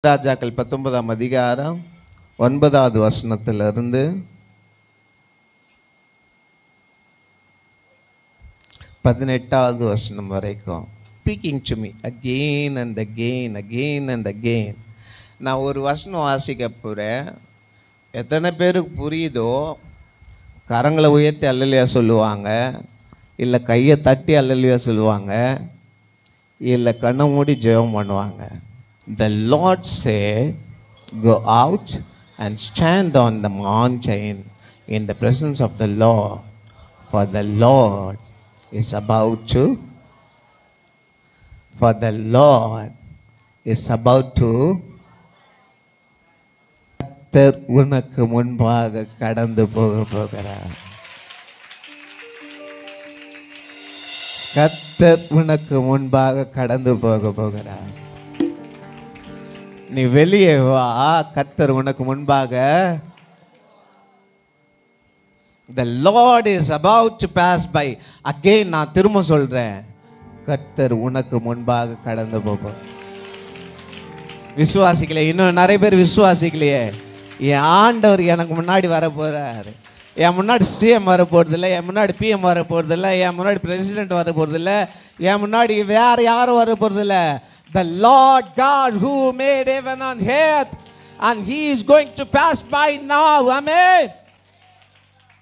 ராஜாக்கள் 19ஆம் அதிகாரம் 9வது வசனத்திலிருந்து 18வது வசனம் வரைக்கும். Speaking to me again and again. நான் ஒரு வசனம் வாசிக்க போகிறேன். எத்தனை பேருக்கு புரியுதோ கரங்களை உயர்த்தி அல்லேலூயா சொல்லுவாங்க, இல்லை கையை தட்டி அல்லேலூயா சொல்லுவாங்க, இல்லை கண்ணை மூடி ஜெபம் பண்ணுவாங்க. The Lord said, go out and stand on the mountain in the presence of the Lord, for the Lord is about to கர்த்தர் உனக்கு முன்பாக கடந்து போகிறார். கர்த்தர் உனக்கு முன்பாக கடந்து போகிறார். நீ வெளியே வா, கர்த்தர் உனக்கு முன்பாக. The Lord is about to pass by. Again நான் திரும்ப சொல்றேன், கர்த்தர் உனக்கு முன்பாக கடந்து போவார். விசுவாசிக்கலையே, இன்னும் நிறைய பேர் விசுவாசிக்கலையே. என் ஆண்டவர் எனக்கு முன்னாடி வர போறாரு, என் முன்னாடி சிஎம் வர போறதில்லை, என் முன்னாடி பிஎம் வர போறதில்லை, என் முன்னாடி பிரசிடென்ட் வர போறதில்லை, என் முன்னாடி வேற யாரும் வர போறதில்லை. The Lord God who made heaven and earth, and He is going to pass by now. Amen.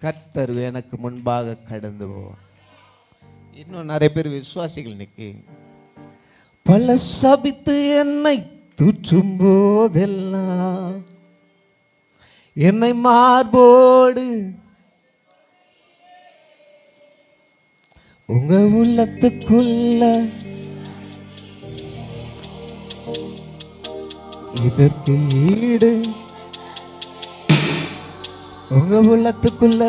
கர்த்தர் எனக்கு முன்பாக கடந்து போவார். இன்னும் நிறைய பேர் விசுவாசிகள் நிக்கி பல சபித்து என்னை தூற்றும் போதெல்லாம் என்னை மார்போடு உங்க உள்ளத்துக்குள்ள இதற்கு ஈடு, உங்க உள்ளத்துக்குள்ள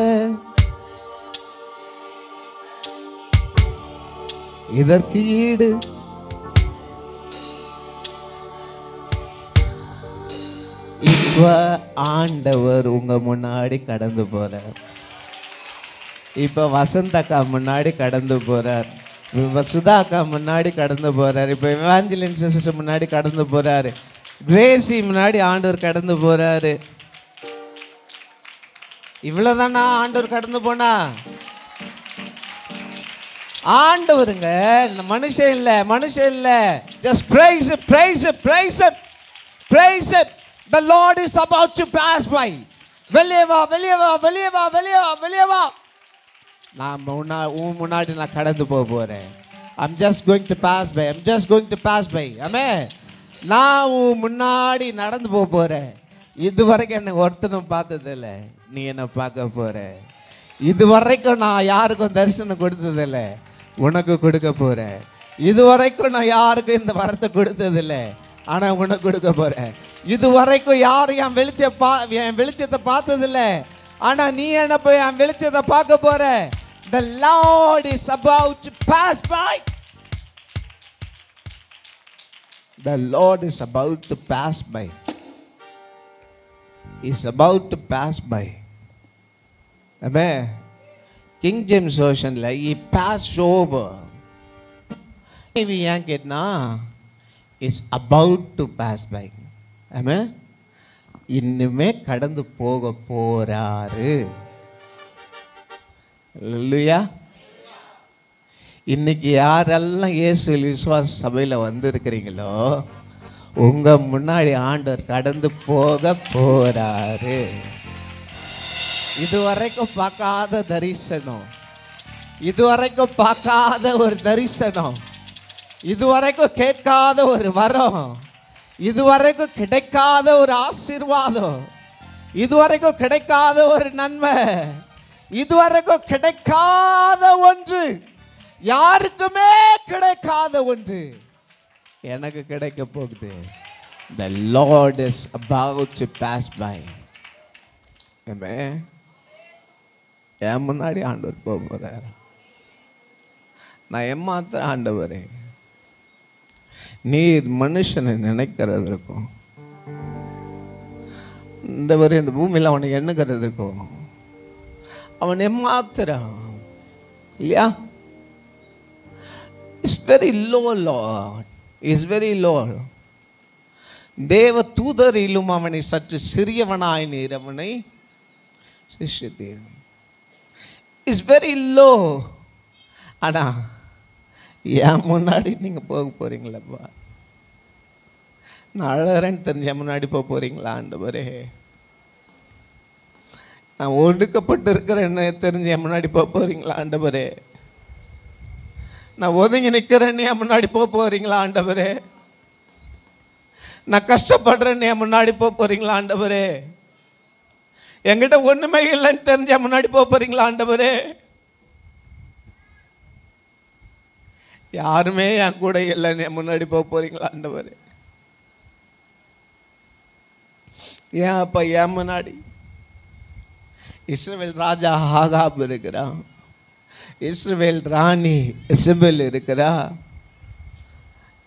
இதற்கு ஈடு இப்ப ஆண்டவர் உங்க முன்னாடி கடந்து போறார். இப்ப வசந்தக்கா முன்னாடி கடந்து போறார், இப்ப சுதாக்கா முன்னாடி கடந்து போறார், இப்ப இவாஞ்சலின் சிஸ்டர் முன்னாடி கடந்து போறாரு, கிரேசி முன்னாடி ஆண்டவர் கடந்து போறாரு. இவ்வளவுதானா ஆண்டவர் கடந்து போனா? ஆண்டவருங்க, இந்த மனுஷன் இல்ல. Just praise it. The Lord is about to pass by. வெளியே வா. நான் முன்னாடி நான் கடந்து போறேன். I'm just going to pass by. Amen. நான் முன்னாடி நடந்து போறேன். இதுவரைக்கும் என்னை ஒருத்தனும் பார்த்ததில்லை, நீ என்ன பார்க்க போற. இதுவரைக்கும் நான் யாருக்கும் தரிசனம் கொடுத்ததில்லை, உனக்கு கொடுக்க போறேன். இதுவரைக்கும் நான் யாருக்கும் இந்த வரத்தை கொடுத்ததில்லை, ஆனா உனக்கு கொடுக்க போறேன். இதுவரைக்கும் யாரும் என் வெளிச்சத்தை பார்த்ததில்லை, ஆனா நீ என்ன போய் என் வெளிச்சத்தை பார்க்க போற. The Lord is about to pass by. The Lord is about to pass by. Is about to pass by. Amen. King James Version la he passed over. ஏன் கேட்டா is about to pass by. Amen. இன்னுமே கடந்து போக போறாரு. அல்லேலூயா. இன்னைக்கு யாரெல்லாம் இயேசு விசுவாச சபையில் வந்திருக்கிறீங்களோ, உங்க முன்னாடி ஆண்டவர் கடந்து போக போறாரு. இதுவரைக்கும் பார்க்காத தரிசனம், இதுவரைக்கும் பார்க்காத ஒரு தரிசனம், இதுவரைக்கும் கேட்காத ஒரு வரம், இதுவரைக்கும் கிடைக்காத ஒரு ஆசீர்வாதம், இதுவரைக்கும் கிடைக்காத ஒரு நன்மை, இதுவரைக்கும் கிடைக்காத ஒன்று, யாருக்குமே கிடைக்காத ஒன்று எனக்கு கிடைக்க போகுது. The Lord is about to pass by. Amen. என் முன்னாடி ஆண்டவர் போறார். நான் ஏமாத்த ஆண்டவரே, நீர் மனுஷனை நினைக்கிறதுக்கும் இந்த பூமியில் அவனை எண்ணுகிறதுக்கும் அவன் ஏமாத்துறான் இல்லையா? It's very low, Lord. It's very low. தேவ தூதரிலும் அவனை சற்று சிறியவனாய் நீர் அவனை சிருஷ்டித்தீர். Is very low. ஆனால் என் முன்னாடி நீங்கள் போக போகிறீங்களப்பா. நான் அழறேன்னு தெரிஞ்ச முன்னாடி போக போகிறீங்களா ஆண்டவரே? நான் ஒடுக்கப்பட்டு இருக்கிறேன்னு தெரிஞ்ச முன்னாடி போக போகிறீங்களா ஆண்டவரே? நான் ஒதுங்கி நிற்கிறேன்னு என் முன்னாடி போக போகிறீங்களா ஆண்டவரே? நான் கஷ்டப்படுறேன்னு என் முன்னாடி போக போகிறீங்களா ஆண்டவரே? என்கிட்ட ஒன்றுமே இல்லைன்னு தெரிஞ்ச முன்னாடி போக போகிறீங்களா ஆண்டவரே? யாருமே என் கூட இல்லைன்னு என் முன்னாடி போக போகிறீங்களா ஆண்டவரே? ஏன் அப்பா என் முன்னாடி? இஸ்ரவேல் ராஜா ஆகாப் இருக்கிறான், இஸ்ரவேல் ராணி எசபேல் இருக்கிறா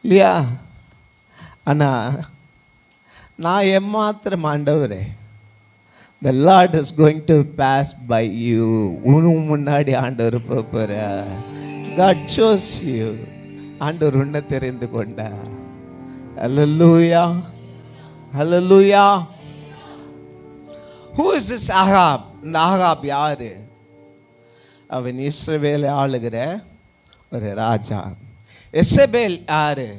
இல்லையா? ஆனால் நான் எம்மாத்திரம் ஆண்டவரே, the Lord is going to pass by you. உனக்கு முன்னாடி ஆண்டவர் போகிற. God chose you. ஆண்டவர் உன்னை தெரிந்து கொண்டார். Hallelujah. Hallelujah. Who is this Ahab? இந்த ஆகாப் யாரு? அவன் இஸ்ரவேலை ஆளுகிற ஒரு ராஜா. எசபேல் யாரு?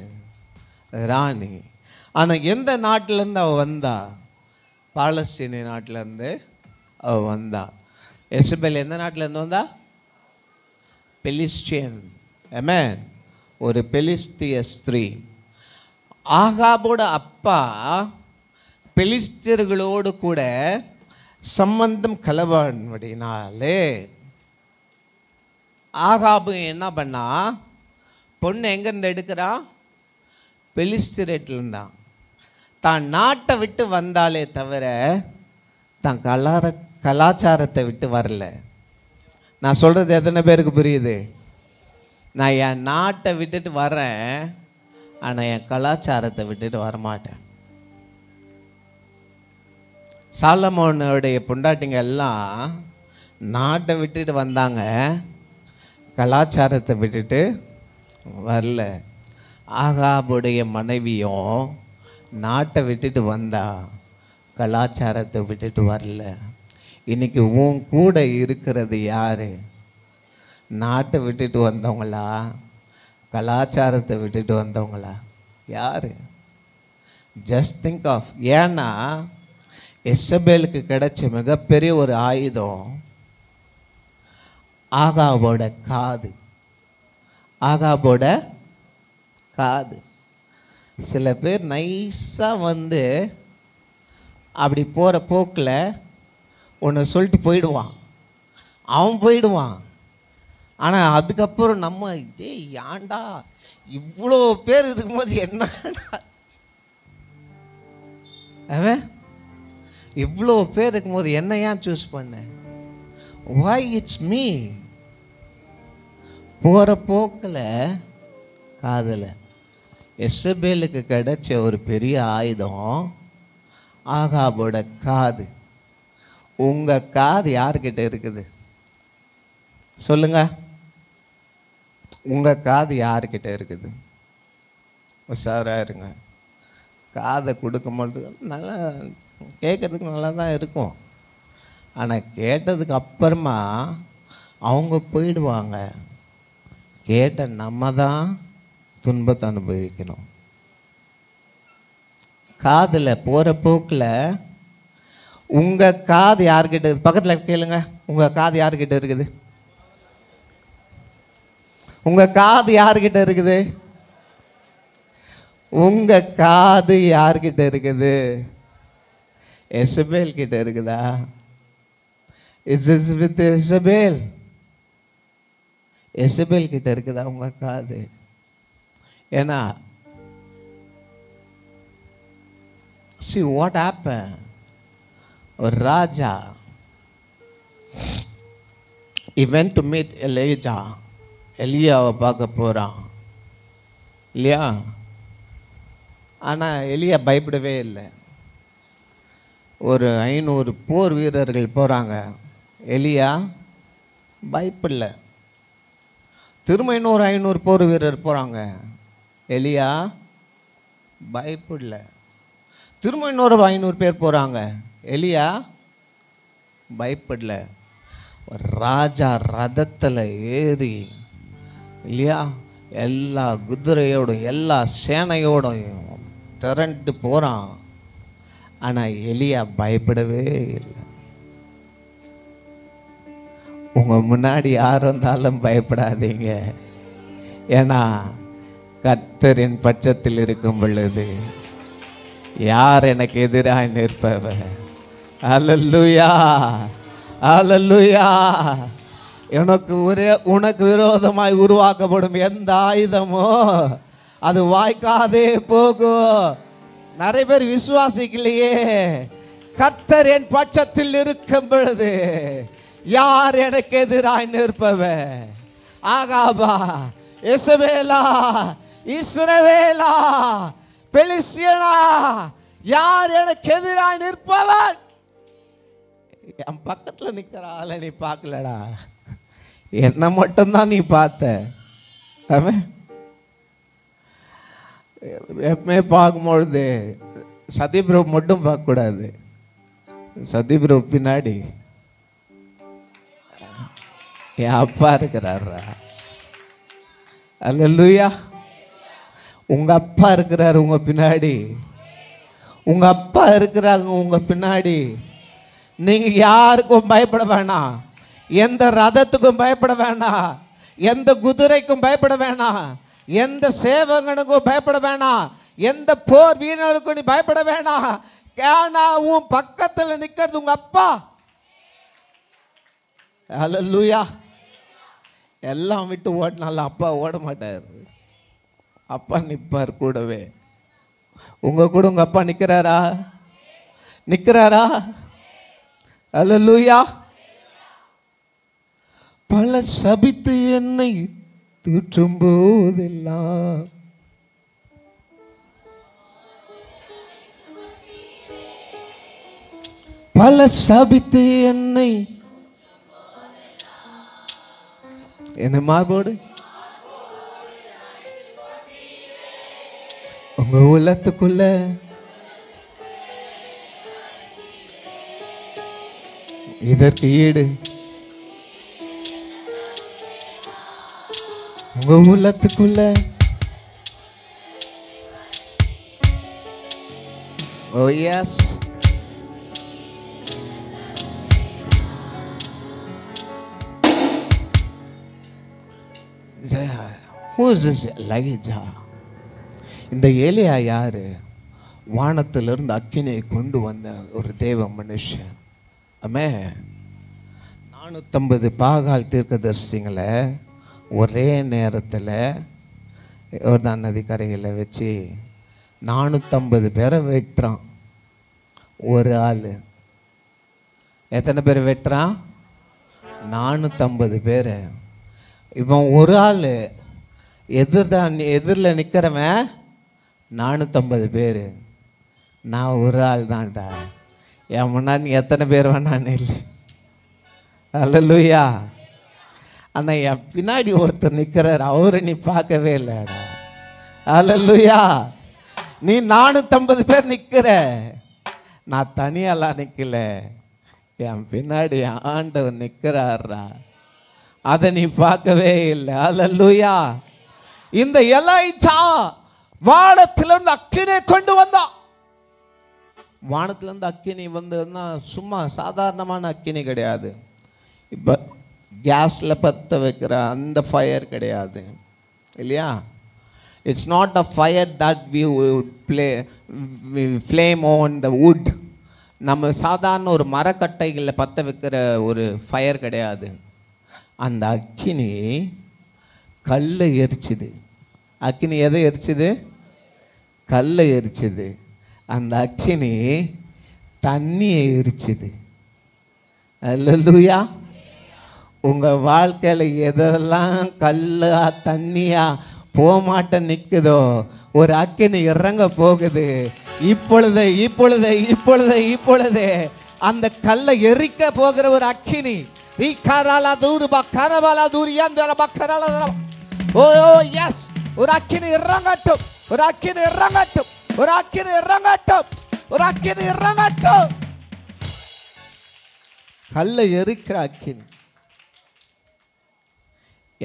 ராணி. ஆனால் எந்த நாட்டிலேருந்து அவள் வந்தா? பாலஸ்தீன நாட்டிலேருந்து அவள் வந்தா. எசபேல் எந்த நாட்டிலேருந்து வந்தா? பெலிஸ்டியன். ஆமென். ஒரு பெலிஸ்திய ஸ்திரீ. ஆகாபோட அப்பா பெலிஸ்தியர்களோடு கூட சம்பந்தம் கலவாடினாலே ஆகாபு என்ன பண்ணா? பொண்ணு எங்கேருந்து எடுக்கிறா? பெலிஸ்தியர்கிட்டேருந்தான். தான் நாட்டை விட்டு வந்தாலே தவிர தான் கலாச்சாரத்தை விட்டு வரல. நான் சொல்கிறது எத்தனை பேருக்கு புரியுது? நான் என் நாட்டை விட்டுட்டு வரேன், ஆனால் என் கலாச்சாரத்தை விட்டுட்டு வரமாட்டேன். சாலமோனுடைய பொண்டாட்டிங்க எல்லாம் நாட்டை விட்டுட்டு வந்தாங்க, கலாச்சாரத்தை விட்டுட்டு வரல. ஆகாபுடைய மனைவியும் நாட்டை விட்டுட்டு வந்தா, கலாச்சாரத்தை விட்டுட்டு வரல. இன்றைக்கி உன் கூட இருக்கிறது யார்? நாட்டை விட்டுட்டு வந்தவங்களா, கலாச்சாரத்தை விட்டுட்டு வந்தவங்களா? யார்? Just think of. ஏன்னா எசபேலுக்கு கிடைச்ச மிகப்பெரிய ஒரு ஆயுதம் ஆகாபோட காது. ஆகாபோட காது. சில பேர் நைஸாக வந்து அப்படி போகிற போக்கில் ஒன்று சொல்லிட்டு போயிடுவான், அவன் போயிடுவான். ஆனால் அதுக்கப்புறம் நம்ம ஏன்டா இவ்வளோ பேர் இருக்கும்போது என்னடா அவன் இவ்வளோ பேர் இருக்கும்போது என்ன ஏன் சூஸ் பண்ண? why it's me? போகிற போக்கில் காதல. எசபேலுக்கு கிடைச்ச ஒரு பெரிய ஆயுதம் ஆகாபோட காது. உங்கள் காது யார்கிட்ட இருக்குது சொல்லுங்க? உங்கள் காது யார்கிட்ட இருக்குது? உஷாராக இருங்க. காதை கொடுக்கும்பொழுது நல்லா கேட்குறதுக்கு நல்லா தான் இருக்கும், ஆனால் கேட்டதுக்கு அப்புறமா அவங்க போயிடுவாங்க. கேட்ட நம்ம தான் துன்பத்தை அனுபவிக்கணும். காதில் போகிற போக்கில் உங்கள் காது யார்கிட்ட இருக்குது? பக்கத்தில் கேளுங்க, உங்கள் காது யார்கிட்ட இருக்குது? உங்கள் காது யார்கிட்ட இருக்குது? உங்கள் காது யார்கிட்ட இருக்குது? எசபேல் கிட்ட இருக்குதா? Is with Jezebel? எசபேல் கிட்ட இருக்குதா உங்கள் காது? ஏன்னா see what happened. ஒரு ராஜா he went to meet Elijah. எலியாவை பார்க்க போகிறான் இல்லையா? ஆனால் எலியா பயப்படவே இல்லை. ஒரு 500 போர் வீரர்கள் போகிறாங்க, எலியா பயப்படல. திரும்ப இன்னொரு 500 போர் வீரர் போகிறாங்க, எலியா பயப்படல. திரும்ப இன்னொரு 500 பேர் போகிறாங்க. எலியா பயப்படல. ராஜா ரதத்தில் ஏறி இல்லையா எல்லா குதிரையோடும் எல்லா சேனையோடும் திரண்டு போகிறான். ஆனால் எலியா பயப்படவே இல்லை. உங்கள் முன்னாடி யார் வந்தாலும் பயப்படாதீங்க. ஏன்னா கர்த்தரின் பட்சத்தில் இருக்கும் பொழுது யார் எனக்கு எதிராக நிற்பவர்? அல்லேலூயா, அல்லேலூயா. உனக்கு விரோதமாய் உருவாக்கப்படும் எந்த ஆயுதமோ அது வாய்க்காதே போகும். நிறைய பேர் விசுவாசிக்கலையே. கர்த்தர் என் பட்சத்தில் இருக்கும் பொழுது யார் எனக்கு எதிராய் நிற்பவர்? ஆகாபா, இசபேலா, இஸ்ரவேலா, பெலிஸ்தியனா, யார் எனக்கு எதிராய் நிற்பவர்? என் பக்கத்தில் நிற்கிற ஆளை நீ பார்க்கலடா, என்ன மட்டும்தான் நீ பார்த்த. எப்பவுமே பார்க்கும்பொழுது சதிபிரபு மட்டும் பார்க்கக்கூடாது. சதிபிரபு பின்னாடி என் அப்பா இருக்கிறாரா? அல்லேலூயா. உங்க அப்பா இருக்கிறாரு உங்க பின்னாடி. உங்க அப்பா இருக்கிறாங்க உங்க பின்னாடி. நீங்க யாருக்கும் பயப்பட வேணாம். எந்த ரதத்துக்கும் பயப்பட வேணாம். எந்த குதிரைக்கும் பயப்பட வேணாம். எந்த சேவகனுக்கும் பயப்பட வேணாம். எந்த போர் வீரனுக்கும் நீ பயப்பட வேணாம். ஏன்னா உன் பக்கத்தில் நிற்கிறது உங்க அப்பா. அல்லேலூயா. எல்லாம் விட்டு ஓடினாலும் அப்பா ஓட மாட்டார். அப்பா நிற்பார் கூடவே. உங்க கூட உங்க அப்பா நிற்கிறாரா? நிற்கிறாரா? அல்லேலூயா. பல சபித்து என்னை தூற்றும் போதெல்லாம் பல சபித்து என்னை என்ன மார்போடு உங்க உள்ளத்துக்குள்ள இதற்கு ஈடு உங்க உள்ளத்துக்குள்ள ஓ S who is this Elijah? இந்த ஏலியா யாரு? வானத்திலிருந்து அக்கினியை கொண்டு வந்த ஒரு தேவ மனுஷன். ஆமே 450 பாகால் தீர்க்கதரிசிகளை ஒரே நேரத்தில் யோர்தான் நதி கரையில் வச்சு 450 பேரை வெட்டுறான். ஒரு ஆள் எத்தனை பேர் வெட்டுறான்? 450 பேர். இவன் ஒரு ஆள் எதிரில் நிற்கிறவன் 450 பேர். நான் ஒரு ஆள் தான்டா. என் முன்னாடி எத்தனை பேர் வேணான்னு இல்லை. அல்லேலூயா. ஆனால் என் பின்னாடி ஒருத்தர் நிற்கிறார், அவரை நீ பார்க்கவே இல்லைடா. அல்லேலூயா. நீ 450 பேர் நிற்கிற, நான் தனியெல்லாம் நிற்கல. என் பின்னாடி ஆண்டவர் நிற்கிறாரா, அதை நீ பார்க்கவே இல்லை. அல்லேலூயா. இந்த எலைச்சா வானத்திலிருந்து அக்கினி கொண்டு வந்தான். வானத்திலிருந்து அக்கினி வந்ததுன்னா சும்மா சாதாரணமான அக்கினி கிடையாது. இப்போ கேஸில் பற்ற வைக்கிற அந்த ஃபயர் கிடையாது இல்லையா? It's not a fire that we flame on the wood. நம்ம சாதாரண ஒரு மரக்கட்டைகளில் பற்ற வைக்கிற ஒரு ஃபயர் கிடையாது. அந்த அக்கினி கல்லை எரிச்சுது. அக்கினி எதை எரிச்சுது? கல்லை எரிச்சுது. அந்த அக்கினி தண்ணியை எரிச்சுது. அல்லேலூயா. உங்கள் வாழ்க்கையில் எதெல்லாம் கல்லா தண்ணியா போமாட்ட நிற்குதோ ஒரு அக்கினி இறங்க போகுது. இப்பொழுது இப்பொழுது இப்பொழுது இப்பொழுது அந்த கல்லை எரிக்க போகிற ஒரு அக்கினி. ஒரு அக்கினி இறங்கட்டும், ஒரு அக்கினி இறங்கட்டும், ஒரு அக்கினி இறங்கட்டும். ஒரு அக்கினி இறங்கட்டும். கல்லை எரிக்கிற அக்கினி.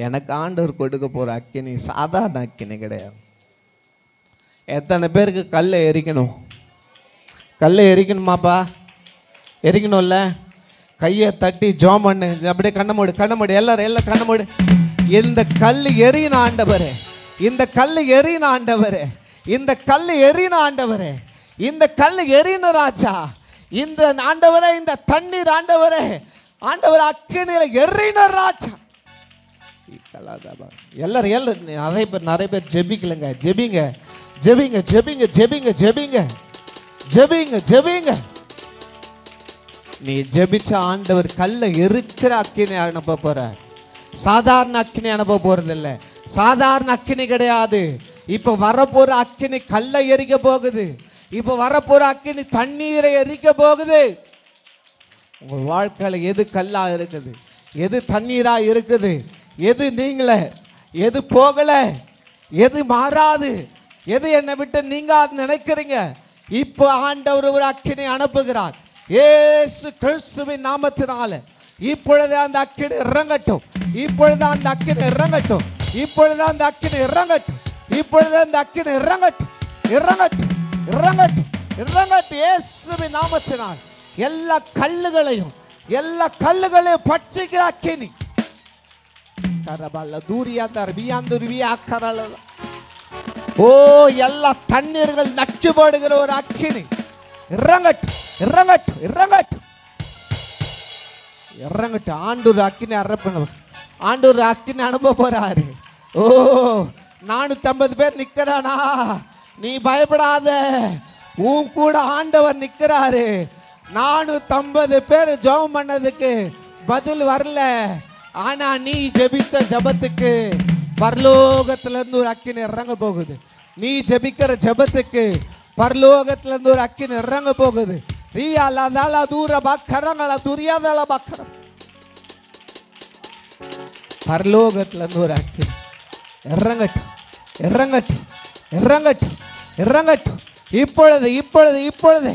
எனக்கு ஆண்டவர் கொடுக்க போற அக்கினி சாதாரண அக்கினி கிடையாது. எத்தனை பேருக்கு கல்லை எரிக்கணும்? கல்லை எரிக்கணுமாப்பா? எரிக்கணும்ல? கையை தட்டி ஜோம் பண்ணு. அப்படியே கண்ண மூடு எல்லாரும் கண்ண மூடு. இந்த கல் எரியின ஆண்டவரே, இந்த கல் எரியின ஆண்டவரே, இந்த கல் எரியின ஆண்டவரே, இந்த கல் எரியின ராஜா, இந்த ஆண்டவரே, இந்த தண்ணீர் ஆண்டவரே, ஆண்டவர் அக்கினியில எரியின ராஜா. எல்லாரும் நிறைய பேர் ஜெபிக்கலங்க. ஜெபிங்க ஜெபிங்க ஜெபிங்க ஜெபிங்க ஜெபிங்க ஜெபிங்க ஜெபிங்க. நீ ஜெபிச்ச ஆண்டவர் கல்லை எரிக்கிற அக்கினி அனுப்ப போறார். சாதாரண அக்கினி அனுப்ப போறது இல்லை. சாதாரண அக்கினி கிடையாது. இப்ப வரப்போற அக்கினி கல்லை எரிக்க போகுது. இப்ப வரப்போற அக்கினி தண்ணீரை எரிக்க போகுது. உங்க வாழ்க்கையில எது கல்லா இருக்குது, எது தண்ணீரா இருக்குது, எது நீங்கள, எது போகல, எது மாறாது, எது என்னை விட்டு நீங்க நினைக்கிறீங்க, இப்போ ஆண்டவர் ஒரு அக்கினி அனுப்புகிறார். இயேசு கிறிஸ்துவின் நாமத்தினால இப்பொழுது அந்த அக்கினி இறங்கட்டும். இப்பொழுது அந்த அக்கினி இறங்கட்டும். இப்பொழுது அந்த அக்கினி இறங்கட்டும். இப்பொழுது அந்த அக்கினி இறங்கட்டும். இறங்கட்டும் இறங்கட்டும் இறங்கட்டும். இயேசுவின் நாமத்தினால் எல்லா கல்லுகளையும் பட்சிக்கிற அக்கினி. ஓ, எல்லா தண்ணீர்கள் நச்சு போடுகிற ஒரு அக்கினி இறங்கட்டும் இறங்கட்டும் இறங்கட்டும் இறங்கட்டும். ஆண்டவர் அக்கினி அறப்பணவர். ஆண்டவர் அக்கினி அனுப்ப போறாரு. ஓ, 450 பேர் நிக்கிறானா? நீ பயப்படாத, உன் கூட ஆண்டவர் நிக்கிறாரு. 450 பேர் ஜெபம் பண்ணதுக்கு பதில் வரல. ஆனா நீ ஜெபித்த ஜெபத்துக்கு பரலோகத்திலிருந்து ஒரு அக்கினி இறங்க போகுது. நீ ஜெபிக்கிற ஜெபத்துக்கு பரலோகத்திலிருந்து ஒரு அக்கினி இறங்க போகுது. பரலோகத்திலிருந்து ஒரு அக்கினி இறங்கட்டும் இறங்கட்டும் இறங்கட்டும் இறங்கட்டும். இப்பொழுது இப்பொழுது இப்பொழுது.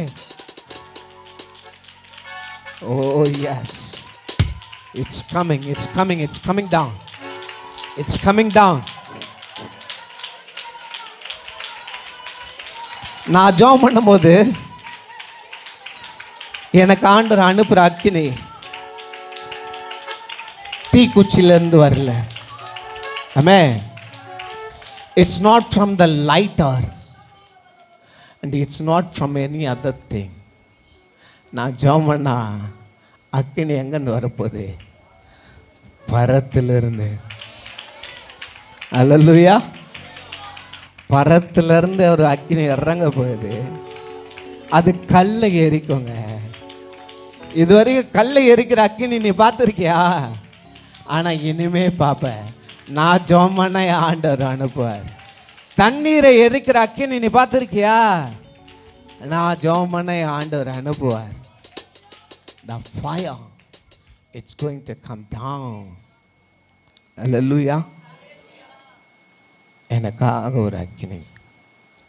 Oh yes, it's coming, it's coming, it's coming down, it's coming down. நான் ஜெபம் பண்ணும்போது எனக்கு ஆண்டவர் அனுப்புற அக்கினி தீக்குச்சியிலிருந்து வரல. ஆமென். It's not from the lighter and it's not from any other thing. நான் ஜெபம் பண்ணா அக்கினி எங்கேருந்து வரப்போகுது? பரத்திலிருந்து. அல்லேலூயா. பரத்திலிருந்து ஒரு அக்கினி இறங்க போகுது. அது கல்லை எரிக்குங்க. இதுவரைக்கும் கல்லை எரிக்கிற அக்கினி நீ பார்த்துருக்கியா? ஆனால் இனிமே பார்ப்பேன். நான் ஜெபம் பண்ண ஆண்டவர் அனுப்புவார். தண்ணீரை எரிக்கிற அக்கினி நீ பார்த்துருக்கியா? நான் ஜெபம் பண்ண ஆண்டவர் அனுப்புவார். The fire, it's going to come down. Hallelujah. எனக்காக ஒரு அக்கினி.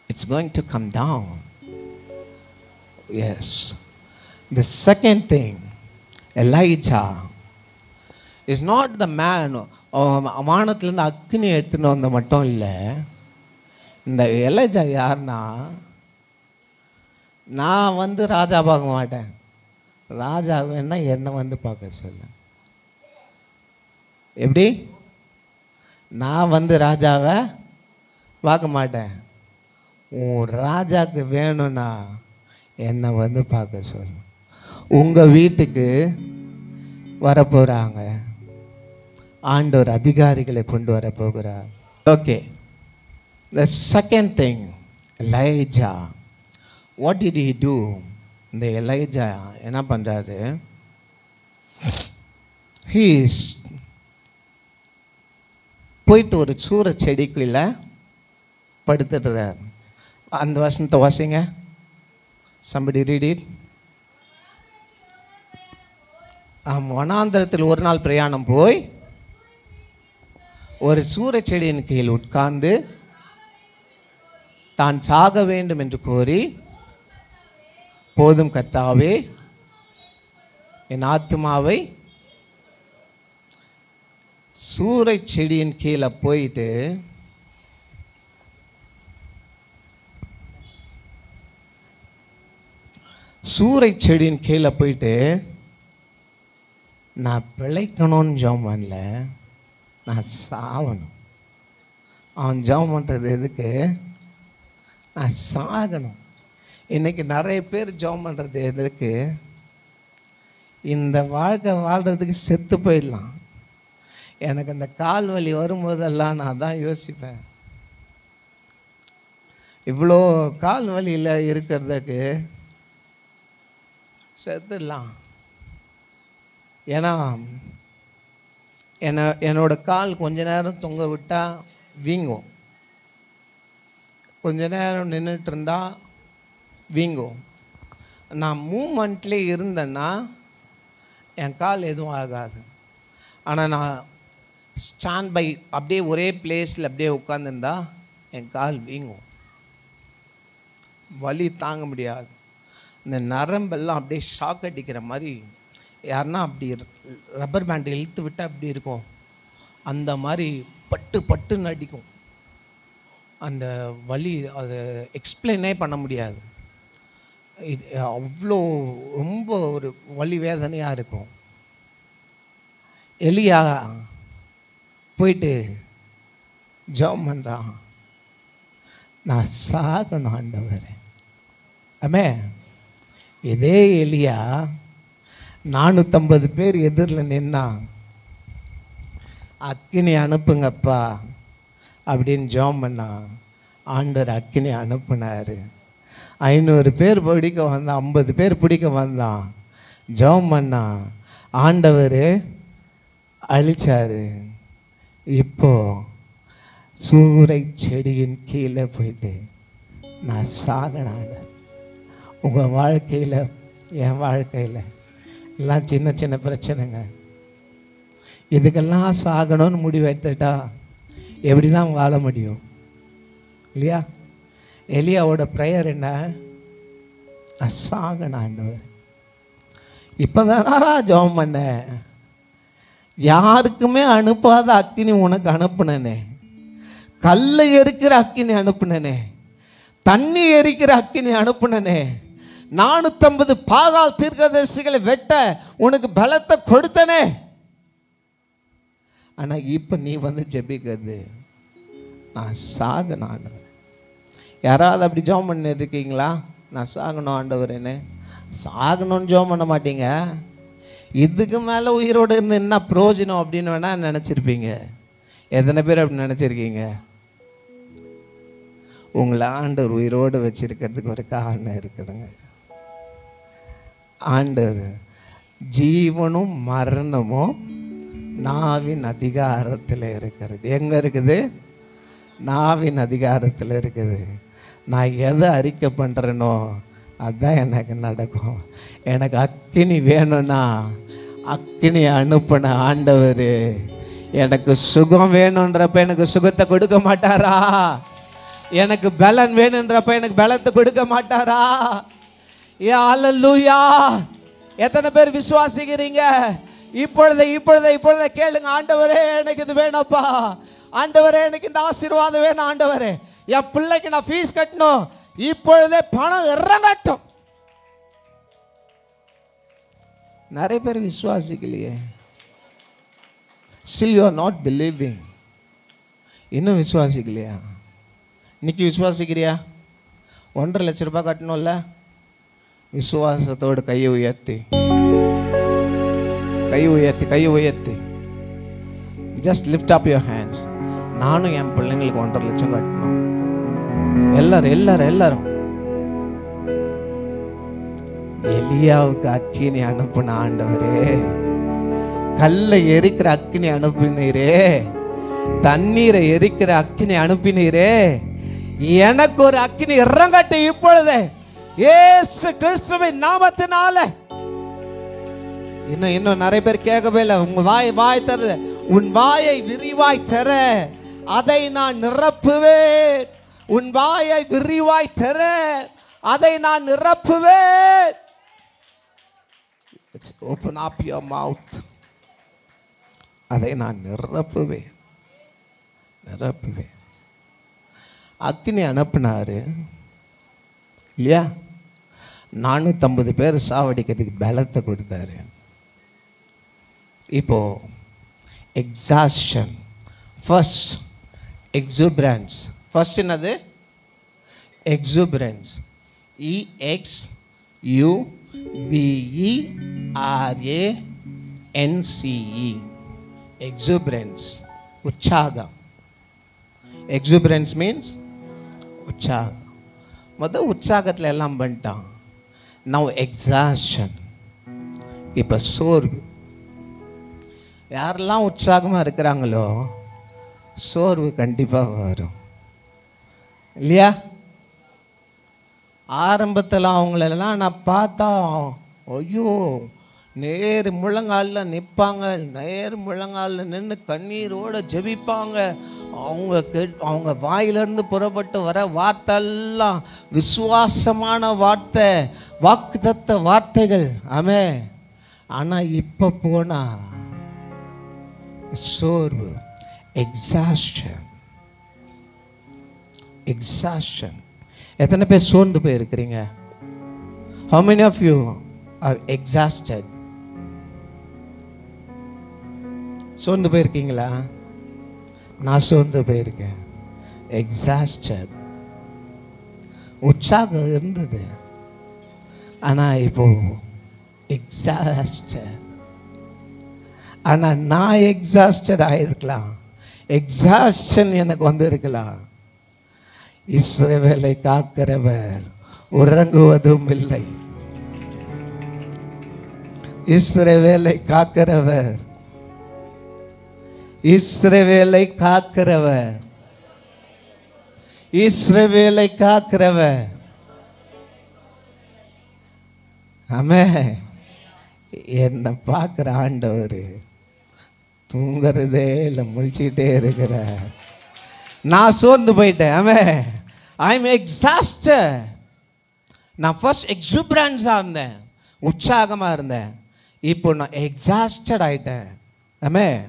It's going to come down. Yes. The second thing, Elijah is not the man. வானத்திலேருந்து அக்கினி எடுத்துன்னு வந்த மட்டும் இல்லை. இந்த எலைஜா யாருன்னா, நான் வந்து ராஜா பார்க்க மாட்டேன், ராஜா வேணா என்னை வந்து பார்க்க சொல்ல. எப்படி? நான் வந்து ராஜாவை பார்க்க மாட்டேன், உன் ராஜாவுக்கு வேணும்னா என்னை வந்து பார்க்க சொல்லு. உங்கள் வீட்டுக்கு வரப்போகிறாங்க ஆண்டவர், அதிகாரிகளை கொண்டு வர போகிறார். Okay. The second thing, Elijah, what did he do? இந்த எலைஜா என்ன பண்ணுறாரு? போயிட்டு ஒரு சூற செடிக்குள்ள படுத்துடுறார். அந்த வசனத்தை வாசிங்க. somebody read it. வனாந்தரத்தில் ஒரு நாள் பிரயாணம் போய் ஒரு சூற செடியின் கீழ் உட்கார்ந்து தான் சாக வேண்டும் என்று கோரி போதும் கர்த்தாவே, என் ஆத்துமாவை சூரை செடியின் கீழே போயிட்டு சூரை செடியின் கீழே போயிட்டு நான் பிழைக்கணும்னு ஜெபம் பண்ணல, நான் சாகணும். அவன் ஜெபம் பண்ணுறது எதுக்கு? நான் சாகணும். இன்றைக்கி நிறைய பேர் ஜெபம் பண்ணுறது எதுக்கு? இந்த வாழ்க்கை வாழ்கிறதுக்கு செத்து போயிடலாம். எனக்கு இந்த கால் வலி வரும்போதெல்லாம் நான் தான் யோசிப்பேன், இவ்வளோ கால் வலியில் இருக்கிறதுக்கு செத்துடலாம். ஏன்னா என்னோட கால் கொஞ்ச நேரம் தொங்க விட்டால் வீங்கும், கொஞ்ச நேரம் நின்றுட்டு இருந்தால் வீங்கும். நான் மூமெண்ட்லேயே இருந்தேன்னா என் கால் எதுவும் ஆகாது. ஆனால் நான் ஸ்டாண்ட் பை அப்படியே ஒரே பிளேஸில் அப்படியே உட்காந்துருந்தா என் கால் வீங்கும், வலி தாங்க முடியாது. இந்த நரம்பெல்லாம் அப்படியே ஷாக் அடிக்கிற மாதிரி, யாருன்னா அப்படி ரப்பர் பேண்ட் இழுத்து விட்டால் அப்படி இருக்கும், அந்த மாதிரி பட்டு பட்டுன்னு அடிக்கும். அந்த வலி அதை எக்ஸ்பிளைனே பண்ண முடியாது. இது அவ்வளோ ரொம்ப ஒரு வலி வேதனையாக இருக்கும். எலியா போயிட்டு ஜெபம் பண்ணுறான், நான் சாகணும் ஆண்டவரே. ஆமே, இதே எலியா 450 பேர் எதிரில் நின்னா, அக்கினி அனுப்புங்கப்பா அப்படின்னு ஜெபம் பண்ணா. ஆண்டவர் அக்கினி அனுப்புனார். 500 பேர் பிடிக்க வந்தான், 50 பேர் பிடிக்க வந்தான். ஜெபம் பண்ணா, ஆண்டவர் அழிச்சார். இப்போ சூறை செடியின் கீழே போயிட்டு நான் சாகனான. உங்கள் வாழ்க்கையில், என் வாழ்க்கையில் எல்லாம் சின்ன சின்ன பிரச்சனைங்க. இதுக்கெல்லாம் சாகணும்னு முடிவு எடுத்துட்டா எப்படி தான் வாழ முடியும் இல்லையா? எலியாவோட ப்ரேயர் என்ன? நான் சாகணும் ஆண்டவர். இப்போ தானா ஜெபம் பண்ண, யாருக்குமே அனுப்பாத அக்கினி உனக்கு அனுப்புனனே, கல்லை எரிக்கிற அக்கினி அனுப்புனனே, தண்ணி எரிக்கிற அக்கினி அனுப்புனனே, 450 பாகால் தீர்க்கதரிசிகளை வெட்ட உனக்கு பலத்தை கொடுத்தனே. ஆனால் இப்போ நீ வந்து ஜெபிக்கிறது நான் சாகணும் ஆண்டவர். யாராவது அப்படி ஜெபம் பண்ணி இருக்கீங்களா? நான் சாகணும் ஆண்டவரேன்னு. சாகணும்னு ஜெபம் பண்ண மாட்டீங்க. இதுக்கு மேலே உயிரோடு இருந்து என்ன பிரயோஜனம் அப்படின்னு வேணால் நினச்சிருப்பீங்க. எத்தனை பேர் அப்படி நினச்சிருக்கீங்க? உங்களை ஆண்டவர் உயிரோடு வச்சிருக்கிறதுக்கு ஒரு காரணம் இருக்குதுங்க. ஆண்டவர் ஜீவனும் மரணமும் நாவின் அதிகாரத்தில் இருக்கிறது. எங்கே இருக்குது? நாவின் அதிகாரத்தில் இருக்குது. நான் எதை அறிக்கை பண்ணுறேனோ அதுதான் எனக்கு நடக்கும். எனக்கு அக்கினி வேணும்னா அக்கினி அனுப்பின ஆண்டவர் எனக்கு சுகம் வேணுன்றப்ப எனக்கு சுகத்தை கொடுக்க மாட்டாரா? எனக்கு பலன் வேணுன்றப்ப எனக்கு பலத்தை கொடுக்க மாட்டாரா? ஏ அல்லேலூயா! எத்தனை பேர் விசுவாசிக்கிறீங்க? இப்பொழுதே கேளுங்க, ஆண்டவரே எனக்கு இது வேணப்பா, ஆண்டவரே எனக்கு இந்த ஆசீர்வாதம் வேணும், ஆண்டவரே என் பிள்ளைக்கு நான் ஃபீஸ் கட்டணும், இப்பொழுதே பணம் இறங்கட்டும். நிறைய பேர் விசுவாசிக்கலையே. Still you are not believing. இன்னும் விசுவாசிக்கலையா? இன்னைக்கு விசுவாசிக்கிறியா? 1.5 லட்சம் ரூபாய் கட்டணும்ல? விசுவாசத்தோடு கையை உயர்த்தி just lift up your hands. நானும் என் பிள்ளைங்களுக்கு 1.5 லட்சம் கட்டணும். எல்லாரும் எலியாவுக்கு அக்கினி அனுப்புன ஆண்டவரே, கல்லை எரிக்கிற அக்கினி அனுப்பினீரே, தண்ணீரை எரிக்கிற அக்கினி அனுப்பினீரே, எனக்கு ஒரு அக்கினி இறங்கட்டு இப்பொழுதே இயேசு கிறிஸ்துவின் நாமத்தினால. இன்னும் நிறைய பேர் கேட்கவே இல்லை. உங்க வாய் தர, உன் வாயை விரிவாய் தர, அதை நான் நிரப்புவேன். உன் வாயை விரிவாய் தர, அதை நான் நிரப்புவேன். Open up your mouth. அதை நான் நிரப்புவேன். அக்கினி அனுப்பினாரு இல்லையா? 450 பேர் சாவடிக்கிறதுக்கு பலத்தை கொடுத்தாரு. இப்போ எக்ஸாஸ்ஷன், ஃபர்ஸ்ட் எக்ஸூபரன்ஸ். ஃபர்ஸ்ட் என்னது? எக்ஸூபரன்ஸ். EXUBERANCE. எக்ஸூபரன்ஸ், உற்சாகம். எக்ஸூபரன்ஸ் மீன்ஸ் உற்சாகம். முதல் உற்சாகத்தில் எல்லாம் பண்ணிட்டான். நவ் எக்ஸாஷன், இப்போ சோர்வு. யாரெல்லாம் உற்சாகமாக இருக்கிறாங்களோ சோர்வு கண்டிப்பாக வரும் இல்லையா? ஆரம்பத்தில் அவங்களெல்லாம் நான் பார்த்தா, ஐயோ, நேர் முழங்காலில் நிற்பாங்க, நேர் முழங்காலில் நின்று கண்ணீரோடு ஜெபிப்பாங்க. அவங்க வாயிலிருந்து புறப்பட்டு வர வார்த்தையெல்லாம் விசுவாசமான வார்த்தை, வாக்குத்தத்த வார்த்தைகள். ஆமென். ஆனால் இப்போ போனால் சோர்வு, எக்ஸாஸ்ஷன். எத்தனை பேர் சோர்ந்து போயிருக்கிறீங்க? How many of you are exhausted? சோர்ந்து போயிருக்கீங்களா? நான் சோர்ந்து போயிருக்கேன். எக்ஸாஸ்டட். உற்சாகம் இருந்தது, ஆனால் இப்போ எக்ஸாஸ்டட். ஆனால் நான் எக்ஸாஸ்டட் ஆகிருக்கலாம். எக்ஸாஸ்ஷன் எனக்கு வந்திருக்கலாம். இஸ்ரவேலை காக்கிறவர் உறங்குவதும் இல்லை. இஸ்ரவேலை காக்கிறவர், இஸ்ரவேலை காக்கிறவர், இஸ்ரவேலை காக்கிறவர். ஆமென். என்னை பார்க்குற ஆண்டவர் தூங்குறதே இல்லை, முழிச்சிக்கிட்டே இருக்கிற. நான் சோர்ந்து போயிட்டேன். ஆமென். I am exhausted. நான் ஃபர்ஸ்ட் எக்ஸூபரன்ஸாக இருந்தேன், உற்சாகமாக இருந்தேன். இப்போ நான் எக்ஸாஸ்டட் ஆகிட்டேன். ஆமென்.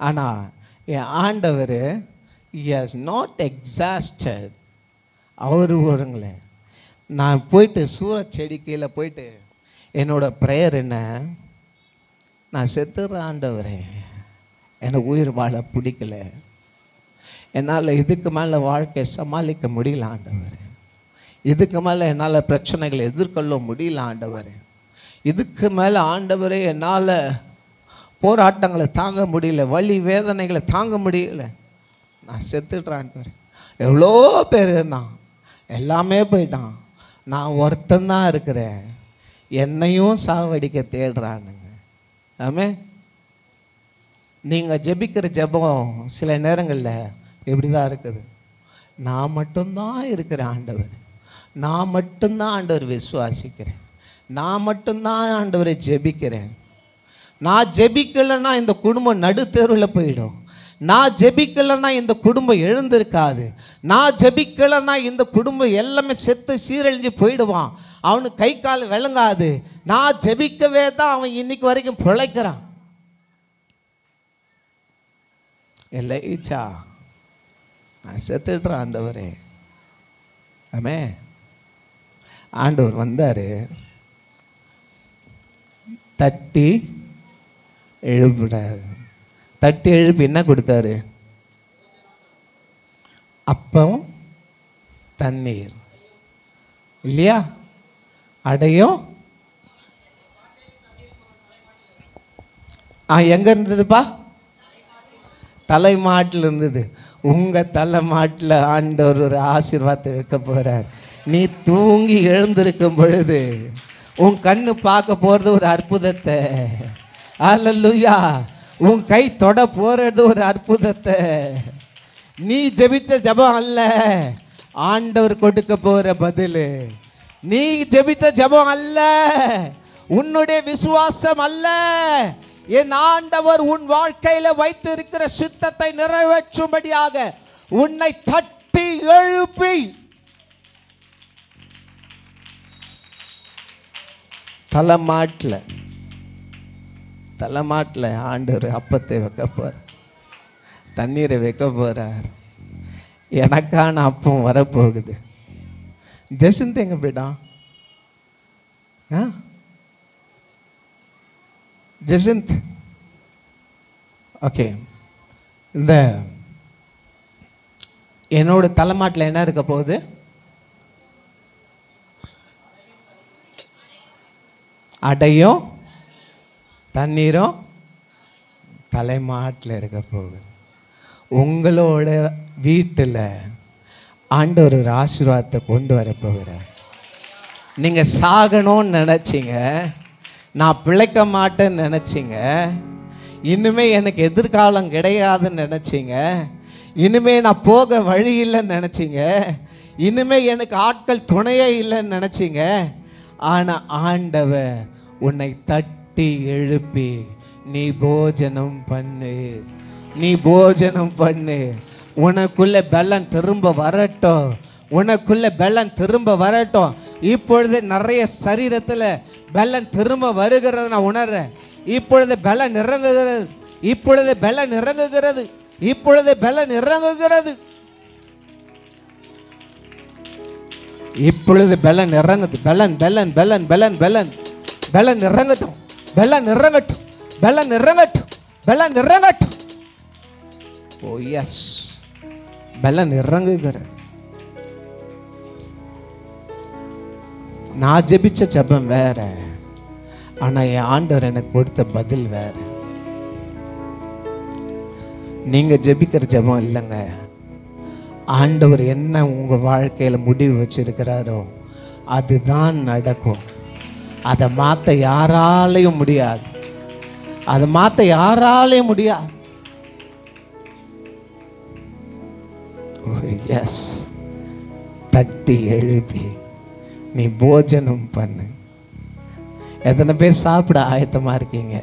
ஆனால் என் ஆண்டவர் இஸ் நாட் எக்ஸாஸ்டட். அவர் ஒருங்களேன், நான் போயிட்டு சூரத் செடி கீழே போயிட்டு என்னோட ப்ரேயர் என்ன, நான் செத்துற ஆண்டவரே, எனக்கு உயிர் வாழ பிடிக்கல, என்னால் இதுக்கு மேலே வாழ்க்கையை சமாளிக்க முடியல ஆண்டவர், இதுக்கு மேலே என்னால் பிரச்சனைகளை எதிர்கொள்ள முடியல ஆண்டவர், இதுக்கு மேலே ஆண்டவரே என்னால் போராட்டங்களை தாங்க முடியல, வலி வேதனைகளை தாங்க முடியல, நான் செத்துடுறேன் ஆண்டவர். எவ்வளோ பேர் இருந்தான், எல்லாமே போயிட்டான், நான் ஒருத்தந்தான் இருக்கிறேன், என்னையும் சாவடிக்க தேடுறானுங்க. ஆமே. நீங்கள் ஜெபிக்கிற ஜெபம் சில நேரங்களில் எப்படி தான் இருக்குது, நான் மட்டும்தான் இருக்கிறேன் ஆண்டவர், நான் மட்டும்தான் ஆண்டவர் விசுவாசிக்கிறேன், நான் மட்டும்தான் ஆண்டவரை ஜெபிக்கிறேன், நான் ஜெபிக்கலைன்னா இந்த குடும்பம் நடுத்தெருவில் போயிடும், நான் ஜெபிக்கலைன்னா இந்த குடும்பம் எழுந்திருக்காது, நான் ஜெபிக்கலைன்னா இந்த குடும்பம் எல்லாமே செத்து சீரழிஞ்சு போயிடுவான், அவனுக்கு கை கால் விளங்காது, நான் ஜெபிக்கவே தான் அவன் இன்னைக்கு வரைக்கும் பிழைக்கிறான். இல்லைச்சா, நான் செத்துடுறேன் ஆண்டவரே. ஆமே. ஆண்டவர் வந்தார், தட்டி எழுப்பினார். தட்டி எழுப்பி என்ன கொடுத்தாரு? அப்பம் தண்ணீர் இல்லையா? அடையும். எங்க இருந்ததுப்பா? தலைமாட்டில் இருந்தது. உங்கள் தலைமாட்டில் ஆண்டவர் ஒரு ஆசீர்வாதத்தை வைக்க போகிறார். நீ தூங்கி எழுந்திருக்கும் பொழுது உன் கண்ணு பார்க்க போகிறது ஒரு அற்புதத்தை. அல்லேலூயா. உன் கை தொட போகிறது ஒரு அற்புதத்தை. நீ ஜெபிச்ச ஜெபம் அல்ல, ஆண்டவர் கொடுக்க போகிற பதில். நீ ஜெபித்த ஜெபம் அல்ல, உன்னுடைய விசுவாசம் அல்ல, என் ஆண்டவர் உன் வாழ்க்கையில் வைத்து இருக்கிற சித்தத்தை நிறைவேற்றும்படியாக உன்னை தட்டி எழுப்பி தலைமாட்டில் ஆண்டவர் அப்பத்தை வைக்க போகிறார், தண்ணீரை வைக்க போகிறார். எனக்கான அப்பம் வரப்போகுது. ஜெசந்த் எங்கே போயிட்டான்? ஜெசந்த் ஓகே. இந்த என்னோட தலைமாட்டில் என்ன இருக்க போகுது? அடையும் தண்ணீரும் தலைமாட்டில் இருக்க போகுது. உங்களோட வீட்டில் ஆண்டவர் ஒரு ஆசீர்வாதத்தை கொண்டு வர போகிறார். நீங்கள் சாகணும்னு நினச்சிங்க, நான் பிழைக்க மாட்டேன்னு நினச்சிங்க, இனிமே எனக்கு எதிர்காலம் கிடையாதுன்னு நினச்சிங்க, இனிமே நான் போக வழி இல்லைன்னு நினச்சிங்க, இனிமே எனக்கு ஆட்கள் துணையே இல்லைன்னு நினச்சிங்க. ஆனால் ஆண்டவர் உன்னை தட்டி எழுப்பி நீ போஜனம் பண்ணு, நீ போஜனம் பண்ணு. உனக்குள்ள பெலன் திரும்ப வரட்டும், உனக்குள்ள பெலன் திரும்ப வரட்டும். இப்பொழுது நிறைய சரீரத்தில் பெலன் திரும்ப வருகிறது நான் உணர்றேன். இப்பொழுது பெலன் இறங்குகிறது, இப்பொழுது பெலன் இறங்குகிறது, இப்பொழுது பெலன் இறங்குகிறது, இப்பொழுது பெலன் இறங்குது. பெலன் பெலன் பெலன் பெலன் பெலன் பெலன் இறங்கட்டும், பெலன் இறங்கட்டும், பெலன் இறங்கட்டும், பெலன் இறங்கட்டும். ஓ எஸ், பெலன் இறங்குகிறது. நான் ஜெபிச்ச ஜெபம் வேற, ஆனால் என் ஆண்டவர் எனக்கு கொடுத்த பதில் வேற. நீங்கள் ஜெபிக்கிற ஜெபம் இல்லைங்க, ஆண்டவர் என்ன உங்கள் வாழ்க்கையில் முடிவு வச்சிருக்கிறாரோ அதுதான் நடக்கும். அதை மாற்ற யாராலையும் முடியாது, அதை மாற்ற யாராலையும் முடியாது. எஸ், தட்டி எழுப்பி நீ போஜனம் பண்ணு. எத்தனை பேர் சாப்பிட ஆயத்தமாக இருக்கீங்க?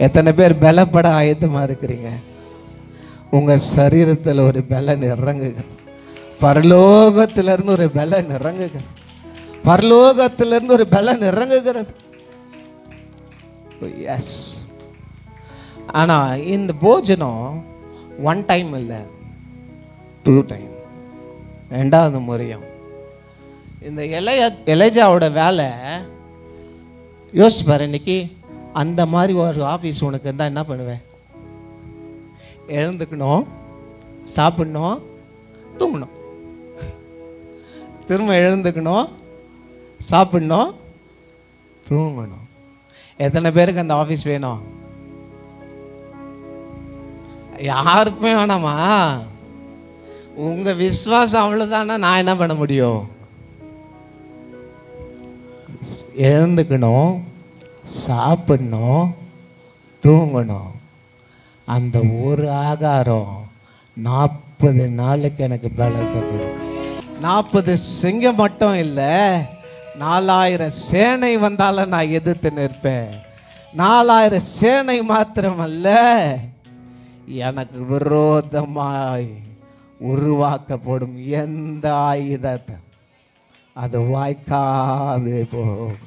எத்தனை பேர் பலப்பட ஆயத்தமாக இருக்கிறீங்க? உங்கள் சரீரத்தில் ஒரு பலன் இறங்குங்க, பரலோகத்திலிருந்து ஒரு பலன் இறங்குங்க, பரலோகத்திலிருந்து ஒரு பலன் இறங்குகிறது. எஸ், ஆனால் இந்த போஜனம் ஒன் டைம் இல்லை, 2 டைம், 2வது முறையும். இந்த எலேஜாவோட வேலை யோசிச்சு பாரு. இன்னைக்கு அந்த மாதிரி ஒரு ஆஃபீஸ் உனக்கு இருந்தால் என்ன பண்ணுவேன்? எழுந்துக்கணும், சாப்பிடணும், தூங்கணும், திரும்ப எழுந்துக்கணும், சாப்பிடணும், தூங்கணும். எத்தனை பேருக்கு அந்த ஆஃபீஸ் வேணும்? யாருக்குமே வேணாமா? உங்கள் விசுவாசம் அவ்வளோதானா? நான் என்ன பண்ண முடியும்? எழுந்துக்கணும், சாப்பிடணும், தூங்கணும். அந்த ஒரு ஆகாரம் 40 நாளுக்கு எனக்கு பலத்தை கொடுக்கும். 40 சிங்கம் மட்டும் இல்லை, 4000 சேனை வந்தாலும் நான் எதிர்த்து நிற்பேன். 4000 சேனை மாத்திரமல்ல, எனக்கு விரோதமாய் உருவாக்கப்படும் எந்த ஆயுதத்தை அது வாய்க்காது போகும்.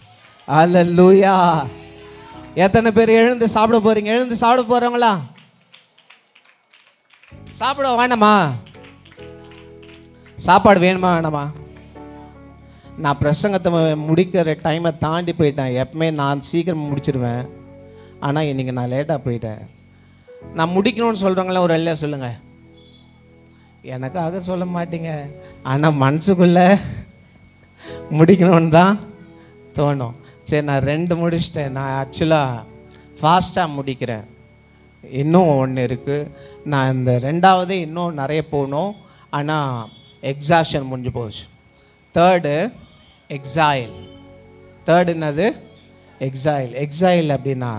அல்லேலூயா. எத்தனை பேர் எழுந்து சாப்பிட போறீங்க? எழுந்து சாப்பிட போறவங்களா? சாப்பிட வேணாமா? சாப்பாடு வேணுமா வேணாமா? நான் பிரசங்கத்தை முடிக்கிற டைமை தாண்டி போயிட்டேன். எப்பவுமே நான் சீக்கிரம் முடிச்சிடுவேன், ஆனால் இன்றைக்கி நான் லேட்டாக போயிட்டேன். நான் முடிக்கணும்னு சொல்கிறவங்களாம் ஒரு இல்லையா சொல்லுங்கள். எனக்காக சொல்ல மாட்டீங்க, ஆனால் மனசுக்குள்ளே முடிக்கணும்னு தான் தோணும். சரி, நான் 2 முடிச்சிட்டேன். நான் ஆக்சுவலாக ஃபாஸ்ட்டாக முடிக்கிறேன். இன்னும் ஒன்று இருக்குது. நான் இந்த 2வது இன்னும் நிறைய போகணும், ஆனால் எக்ஸாஷன் முடிஞ்சு போச்சு. 3rd எக்ஸாயில். 3rd என்னது? எக்ஸாயில். எக்ஸாயில் அப்படின்னா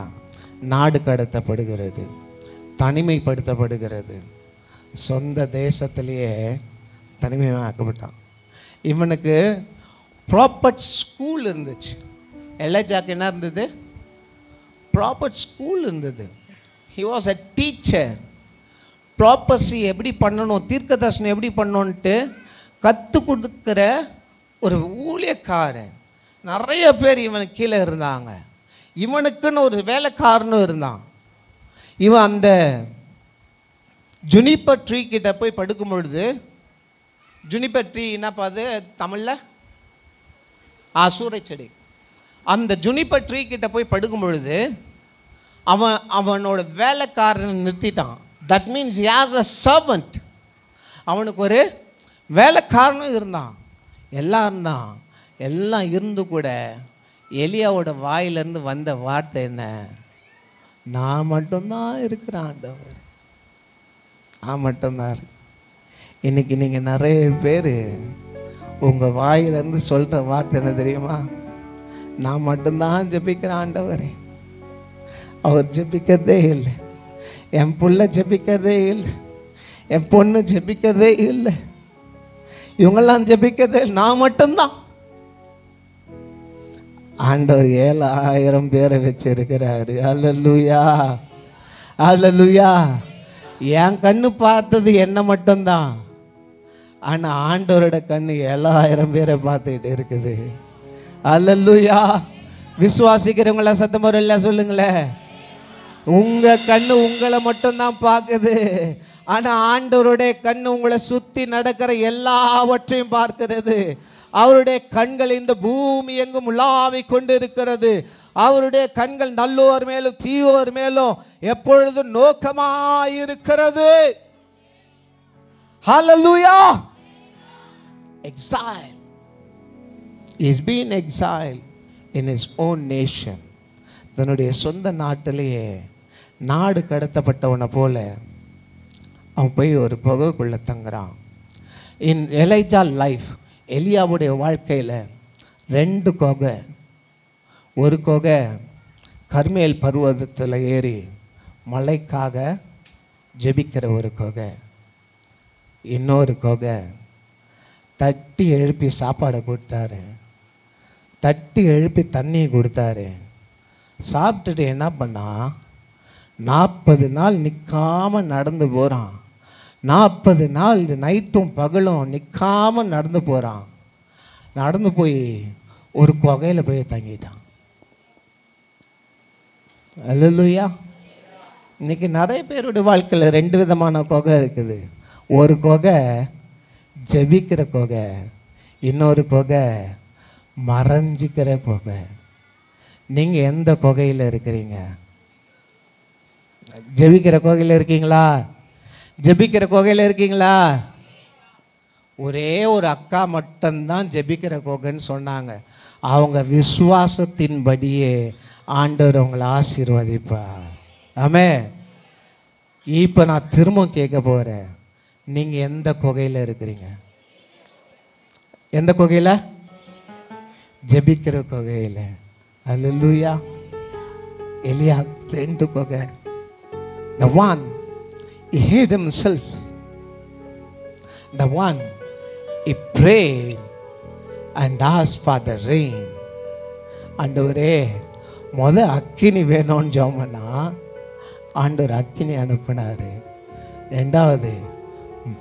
நாடு கடத்தப்படுகிறது, தனிமைப்படுத்தப்படுகிறது. சொந்த தேசத்திலேயே தனிமையாக்கப்பட்டான். இவனுக்கு ப்ராப்பர் ஸ்கூல் இருந்துச்சு. எலேஜாக்கு என்ன இருந்தது? ப்ராப்பர் ஸ்கூல் இருந்தது. He was a teacher. Prophecy எப்படி பண்ணணும், தீர்க்க தரிசனம் எப்படி பண்ணணுன்ட்டு கற்றுக் கொடுக்குற ஒரு ஊழியக்காரன். நிறைய பேர் இவனுக்கு கீழே இருந்தாங்க. இவனுக்குன்னு ஒரு வேலைக்காரனும் இருந்தான். இவன் அந்த ஜுனிப்பர் ட்ரீ கிட்ட போய் படுக்கும் பொழுது, ஜுனிப்பர் ட்ரீ என்னப்பா அது தமிழில்? சூறைச்செடி. அந்த ஜுனிப்பர் ட்ரீ கிட்ட போய் படுக்கும் பொழுது அவனோட வேலைக்காரனை நிறுத்திட்டான். That means he has a servant. அவனுக்கு ஒரு வேலைக்காரனும் இருந்தான், எல்லாம் இருந்தான். எல்லாம் இருந்து கூட எலியாவோட வாயிலிருந்து வந்த வார்த்தை என்ன? நான் மட்டும்தான் இருக்கிறேன் ஆண்டவர், நான் மட்டும்தான் இருக்கு. இன்னைக்கு நீங்கள் நிறைய பேர் உங்கள் வாயிலிருந்து சொல்கிற வார்த்தை என்ன தெரியுமா? நான் மட்டும்தான் ஜெபிக்கிறேன் ஆண்டவரே. அவர் ஜெபிக்கிறதே இல்லை, என் புள்ள ஜெபிக்கிறதே இல்லை, என் பொண்ணு ஜெபிக்கிறதே இல்லை, இவங்கெல்லாம் ஜெபிக்கிறதே இல்லை, நான் மட்டும்தான். ஆண்டவர் 7000 பேரை வச்சிருக்கிறாரு. அல்லேலூயா, அல்லேலூயா. என் கண்ணு பார்த்தது என்ன மட்டும்தான், ஆனால் ஆண்டவரோட கண்ணு 7000 பேரை பார்த்துக்கிட்டு இருக்குது. அல்லேலூயா. விசுவாசிக்கிறவங்கள சத்தம் வரல சொல்லுங்களேன். உங்கள் கண்ணு உங்களை மட்டும்தான் பார்க்குது, ஆனால் ஆண்டவருடைய கண்ணு உங்களை சுற்றி நடக்கிற எல்லாவற்றையும் பார்க்கிறது. அவருடைய கண்கள் இந்த பூமி எங்கும் உலாவிக் கொண்டு இருக்கிறது. அவருடைய கண்கள் நல்லோர் மேலும் தீயோர் மேலும் எப்பொழுதும் நோக்கமாயிருக்கிறது. ஹல்லேலூயா. Exile. He's been exiled in his own nation. தன்னுடைய சொந்த நாட்டிலேயே நாடு கடத்தப்பட்டவனை போல அவன் போய் ஒரு குகைக்குள்ளே தங்குறான். இன் எலைஜா லைஃப், எலியாவுடைய வாழ்க்கையில் 2 குகை. ஒரு குகை கர்மேல் பர்வதத்தில் ஏறி மலைக்காக ஜெபிக்கிற ஒரு குகை. இன்னொரு குகை தட்டி எழுப்பி சாப்பாடை கொடுத்தாரு, தட்டி எழுப்பி தண்ணி கொடுத்தாரு. சாப்பிட்டுட்டு என்ன பண்ணா, 40 நாள் நிற்காமல் நடந்து போகிறான். 40 நாள் நைட்டும் பகலும் நிற்காமல் நடந்து போகிறான். நடந்து போய் ஒரு குகையில் போய் தங்கிட்டான். அல்லேலூயா. இன்னைக்கு நிறைய பேருடைய வாழ்க்கையில் 2 விதமான குகை இருக்குது. ஒரு குகை ஜெபிக்கிற குகை, இன்னொரு குகை மறைஞ்சிக்கிற குகை. நீங்கள் எந்த குகையில் இருக்கிறீங்க? ஜெபிக்கிற குகையில் இருக்கீங்களா? ஜெபிக்கிற குகையில் இருக்கீங்களா? ஒரே ஒரு அக்கா மட்டும்தான் ஜெபிக்கிற குகைன்னு சொன்னாங்க. அவங்க விசுவாசத்தின்படியே ஆண்டவர் அவங்களை ஆசீர்வதிப்பார். ஆமென். இப்போ நான் திரும்ப கேட்க போகிறேன், நீங்கள் எந்த குகையில் இருக்கிறீங்க? எந்த குகையில்? ஜெபிக்கிற குகையில். அல்லேலூயா. எலியா 2 குகை. The one he hid himself, the one he prayed and asked for the rain. ஆண்டவரே அக்கினி வேணும்னு ஜெபம்னா ஆண்டவர் அக்கினி அனுப்பினார். 2வது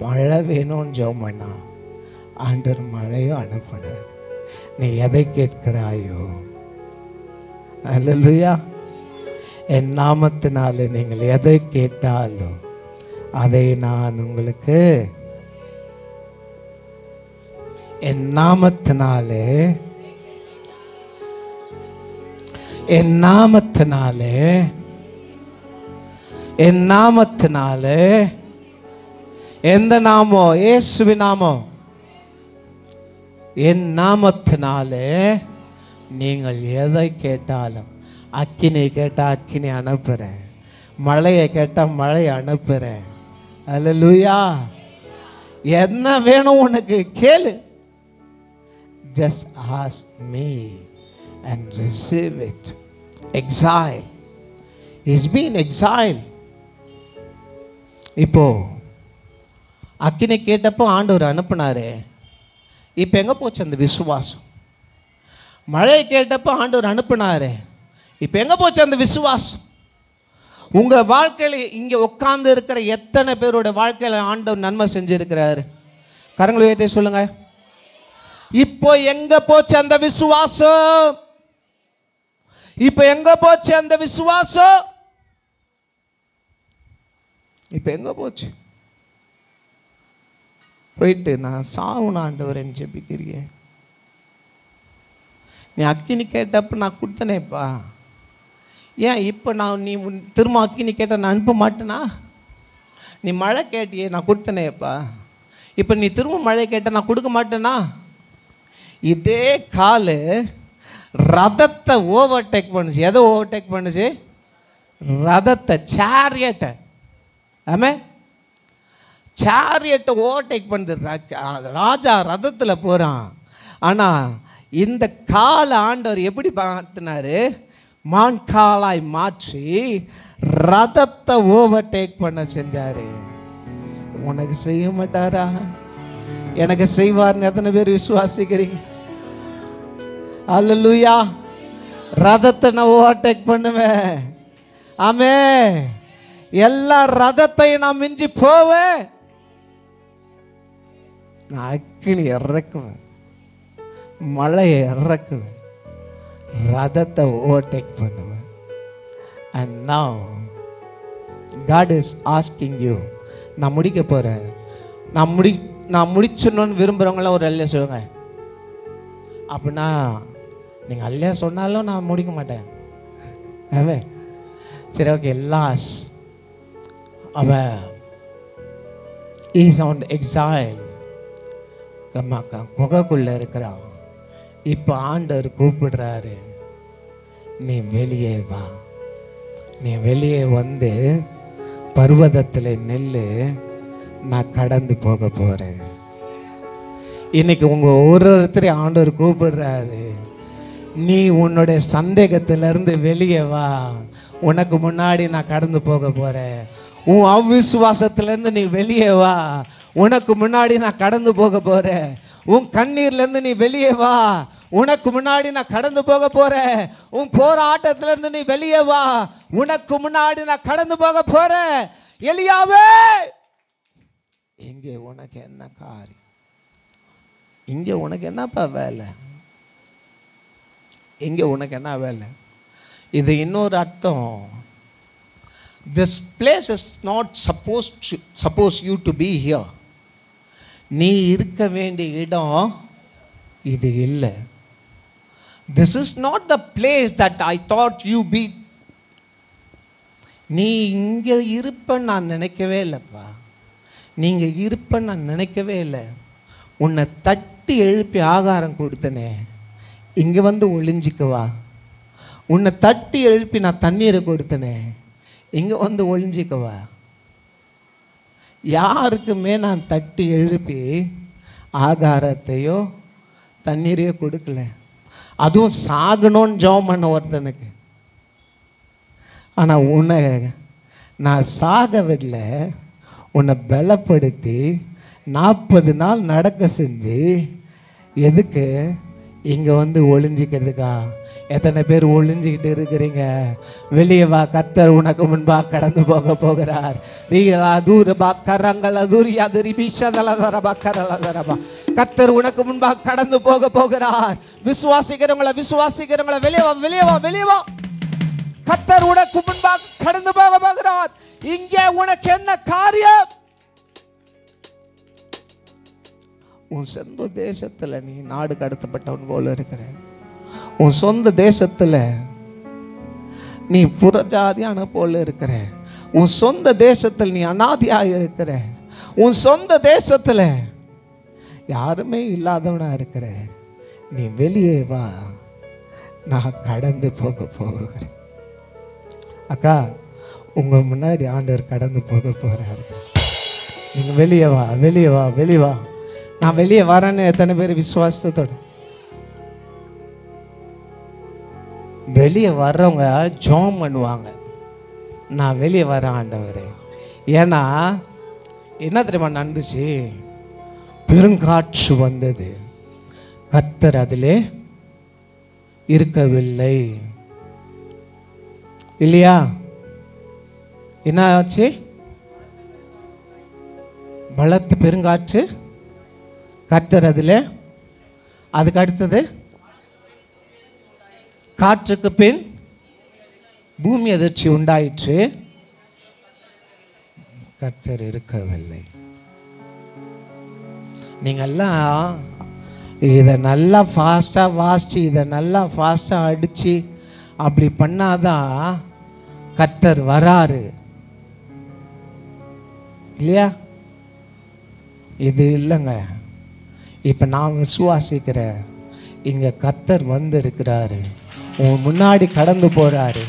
மழை வேணும்னு ஜெபம்னா ஆண்டவர் மழையும் அனுப்பினார். நீ எதை கேட்கிறாயோ? அல்லேலூயா. என் நாமத்தினாலே நீங்கள் எதை கேட்டாலும் அதை நான் உங்களுக்கு, என் நாமத்தினாலே, என் நாமத்தினாலே, என் நாமத்தினாலே. எந்த நாமம்? இயேசுவின் நாமம். என் நாமத்தினாலே நீங்கள் எதை கேட்டாலும், அக்கினி கேட்டால் அக்கினி அனுப்புகிறேன், மழையை கேட்டால் மழையை அனுப்புகிறேன். அல்லேலூயா. என்ன வேணும் உனக்கு கேளு. Just ask me and receive it. Exile. He's been exiled. இப்போ அக்கினி கேட்டப்போ ஆண்டவர் அனுப்புனாரு. இப்போ எங்கே போச்சு அந்த விசுவாசம்? மழை கேட்டப்போ ஆண்டவர் அனுப்புனாரு. இப்போ எங்கே போச்சு அந்த விசுவாசம்? உங்கள் வாழ்க்கையில் இங்கே உட்கார்ந்து இருக்கிற எத்தனை பேரோட வாழ்க்கையில் ஆண்டவர் நன்மை செஞ்சுருக்கிறாரு? கரங்களை உயர்த்தி சொல்லுங்க. இப்போ எங்க போச்சு அந்த விசுவாசம்? இப்போ எங்க போச்சு அந்த விசுவாசம்? இப்போ எங்க போச்சு? போயிட்டு நான் சாவுன ஆண்டவரேன்னு ஜெபிக்கிறியே. நீ அக்கினி கேட்டப்ப நான் கொடுத்தனேப்பா. ஏன் இப்போ நீ திரும்ப அக்கினி கேட்ட நான் அனுப்ப மாட்டேனா? நீ மழை கேட்டியே, நான் கொடுத்தனேப்பா. இப்போ நீ திரும்ப மழை கேட்ட நான் கொடுக்க மாட்டேனா? இதே கால் ரதத்தை ஓவர்டேக் பண்ணுச்சு. எதை ஓவர்டேக் பண்ணுச்சு? ரதத்தை, சேரியட்டை. ஆமே, சேரியட்டை ஓவர்டேக் பண்ணுது. ராஜா ரதத்தில் போகிறான். ஆனால் இந்த கால ஆண்டவர் எப்படி மாற்றினாரு? மான்காலாய் மாற்றி ரதத்தை ஓவர்டேக் பண்ண செஞ்சாரு. உனக்கு செய்ய மாட்டாரா? எனக்கு செய்வார்னு எத்தனை பேர் விசுவாசிக்கிறீங்க? அல்லேலூயா. ரதத்தை நான் ஓவர்டேக் பண்ணுவேன். ஆமே, எல்லா ரதத்தையும் நான் மிஞ்சி போவேன். நான் அக்கினி இறக்குவேன், மழையை இறக்குவேன், ரதத்தை ஓவர்டேக் பண்ணுவேன். And now God is asking you. நான் முடிக்க போகிறேன். நான் முடிச்சிடணும்னு விரும்புகிறவங்களாம் ஒரு அல்லையா சொல்லுங்க. அப்படின்னா நீங்கள் அல்லையா சொன்னாலும் நான் முடிக்க மாட்டேன். அவன் சரி, ஓகே. லாஸ் அவன் இஸ் ஆன் எக்ஸைல், குகைக்குள்ளே இருக்கிறான். இப்போ ஆண்டவர் கூப்பிடுறாரு, நீ வெளியே வா. நீ வெளியே வந்து பர்வதத்தில் நெல்லு, நான் கடந்து போக போகிறேன். இன்னைக்கு உங்கள் ஒருத்தரையும் ஆண்டவர் கூப்பிடுறாரு, நீ உன்னுடைய சந்தேகத்திலிருந்து வெளியே வா. உனக்கு முன்னாடி நான் கடந்து போக போகிறேன். உன் அவ்விசுவாசத்திலேருந்து நீ வெளியே வா. உனக்கு முன்னாடி நான் கடந்து போக போகிறேன். உன் கண்ணீர்லேருந்து நீ வெளியே வா. உனக்கு முன்னாடி நான் கடந்து போக போகிறேன். உன் போராட்டத்திலேருந்து நீ வெளியே வா. உனக்கு முன்னாடி நான் கடந்து போக போகிறேன். எலியாவே, இங்கே உனக்கு என்ன காரியம்? இங்கே உனக்கு என்னப்பா வேலை? இங்கே உனக்கு என்ன வேலை? இது இன்னொரு அர்த்தம். This place is not supposed you to be here. நீ இருக்க வேண்டிய இடம் இது இல்லை. This is not the place that I thought you be. நீ இங்கே இருப்பேன்னு நான் நினைக்கவே இல்லைப்பா. நீங்கள் இருப்பேன்னு நான் நினைக்கவே இல்லை. உன்னை தட்டி எழுப்பி ஆகாரம் கொடுத்தனே, இங்கே வந்து ஒளிஞ்சிக்குவா. உன்னை தட்டி எழுப்பி நான் தண்ணீரை கொடுத்தனே, இங்கே வந்து ஒளிஞ்சிக்குவா. யாருக்குமே நான் தட்டி எழுப்பி ஆகாரத்தையோ தண்ணீரையோ கொடுக்கல. அதுவும் சாகணும்னு ஜெபம் பண்ண ஒருத்தனுக்கு. ஆனால் உன்னை நான் சாக விடல, உன்னை பலப்படுத்தி 40 நாள் நடக்க செஞ்சு, எதுக்கு? இங்கே வந்து ஒளிஞ்சிக்கிறதுக்கா? எத்தனை பேர் ஒளிஞ்சிக்கிட்டு இருக்கிறீங்க? வெளியே வா, கர்த்தர் உனக்கு முன்பாக கடந்து போக போகிறார். கர்த்தர் உனக்கு முன்பாக கடந்து போக போகிறார். விசுவாசிக்கிறவங்கள வெளியே வா, வெளியே வா, வெளியே வா. கர்த்தர் உனக்கு முன்பாக கடந்து போக போகிறார். இங்கே உனக்கு என்ன காரியம்? உன் சொந்த தேசத்தில் நீ நாடு கடத்தப்பட்டவன் போல இருக்கிற. உன் சொந்த தேசத்தில் நீ புறஜாதியான போல இருக்கிற. உன் சொந்த தேசத்தில் நீ அநாதியாக இருக்கிற. உன் சொந்த தேசத்தில் யாருமே இல்லாதவனா இருக்கிற. நீ வெளியே வா, நான் கடந்து போக போகிறேன். அக்கா, உங்க முன்னாடி ஆண்டவர் கடந்து போக போறாரு. நீங்க வெளியே வா, வெளியே வா, வெளியே வா. நான் வெளியே வரேன்னு எத்தனை பேர் விசுவாசத்தோடு? வெளியே வர்றவங்க ஜெபம் பண்ணுவாங்க, நான் வெளியே வரேன் ஆண்டவரே. ஏன்னா என்ன தெரியுமா நடந்துச்சு? பெருங்காற்று வந்தது, கர்த்தர் அதிலே இருக்கவில்லை. இல்லையா? என்ன ஆச்சு? பலத்த பெருங்காற்று, கர்த்தர் அதில். அதுக்கு அடுத்தது காற்றுக்கு பின் பூமி அதிர்ச்சி உண்டாயிற்று, கர்த்தர் இருக்கவில்லை. நீங்கள்லாம் இதை நல்லா ஃபாஸ்ட்டாக வாசித்து இதை நல்லா ஃபாஸ்ட்டாக அடித்து அப்படி பண்ணாதான் கர்த்தர் வராரு இல்லையா? இது இல்லைங்க. இப்போ நான் விசுவாசிக்கிறேன், இங்கே கர்த்தர் வந்து இருக்கிறாரு, உன் முன்னாடி கடந்து போகிறாரு.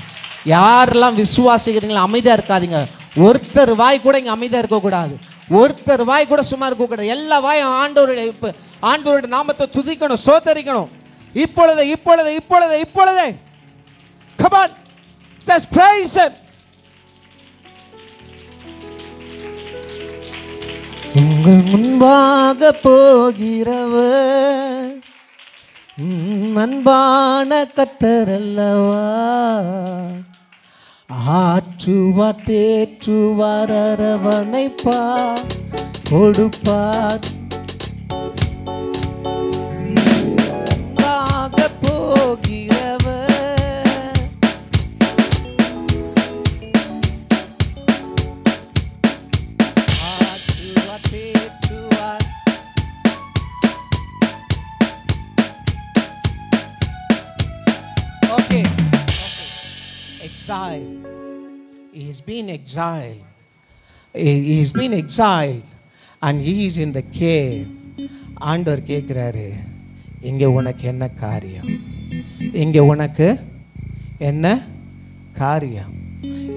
யாரெல்லாம் விசுவாசிக்கிறீங்களோ அமைதியாக இருக்காதீங்க. ஒருத்தர் வாய் கூட இங்கே அமைதியாக இருக்கக்கூடாது. ஒருத்தர் வாய் கூட சும்மா இருக்கக்கூடாது. எல்லா வாயும் ஆண்டவருடைய நாமத்தை துதிக்கணும், சோதரிக்கணும். இப்பொழுது இப்பொழுது இப்பொழுது இப்பொழுது come on, just praise him. உங்கள் முன்பாக போகிறவர் அன்பான கர்த்தர் அல்லவா, ஆற்றுவார் தேற்றுவார் அரவணைப்பார் கொடுப்பார். He's been exiled. He's been exiled and he is in the cave. ஆண்டவர் கேட்குறாரு, இங்கே உனக்கு என்ன காரியம்? இங்கே உனக்கு என்ன காரியம்?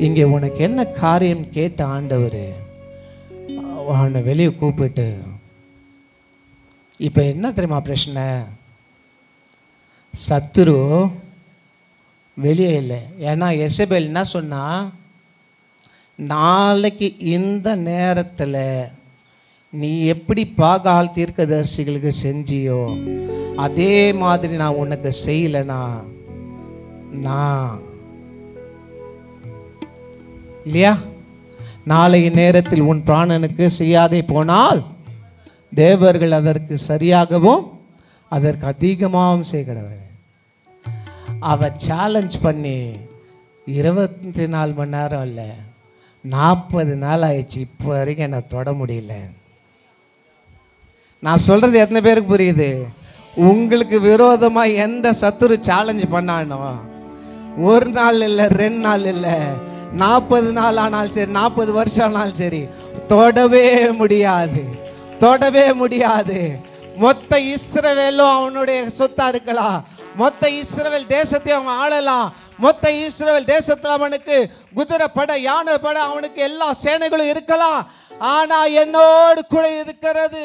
இங்கே உனக்கு என்ன காரியம் கேட்ட ஆண்டவர் அவனை வெளியே கூப்பிட்டு, இப்போ என்ன தெரியுமா பிரச்சனை? சத்துரு வெளியே இல்லை. ஏன்னா எசபேல் என்ன சொன்னா, நாளைக்கு இந்த நேரத்தில் நீ எப்படி பாகால் தீர்க்கதரிசிகளுக்கு செஞ்சியோ அதே மாதிரி நான் உனக்கு செய்யலைனா நான் இல்லையா, நாளைய நேரத்தில் உன் பிராணனுக்கு செய்யாதே போனால் தேவர்கள் அதற்கு சரியாகவும் அதற்கு அதிகமாகவும் செய்கிறவர்கள். அவ சேலஞ்ச் பண்ணி 24 மணி நேரம் இல்லை, 40 நாள் ஆயிடுச்சு, இப்போ வரைக்கும் என்னை தொட முடியல. நான் சொல்கிறது எத்தனை பேருக்கு புரியுது? உங்களுக்கு விரோதமாக எந்த சத்துரு சேலஞ்ச் பண்ணானோ, ஒரு நாள் இல்லை, 2 நாள் இல்லை, 40 நாள் ஆனாலும் சரி, 40 வருஷம் ஆனாலும் சரி, தொடவே முடியாது, தொடவே முடியாது. மொத்த இஸ்ரவேலும் அவனுடைய சொத்தா இருக்கலாம், மொத்த இஸ்ரவேல் தேசத்தை அவன் ஆளலாம், மொத்த இஸ்ரவேல் தேசத்தில் அவனுக்கு குதிரை படை யானை படை அவனுக்கு எல்லா சேனைகளும் இருக்கலாம். ஆனா என்னோடு கூட இருக்கிறது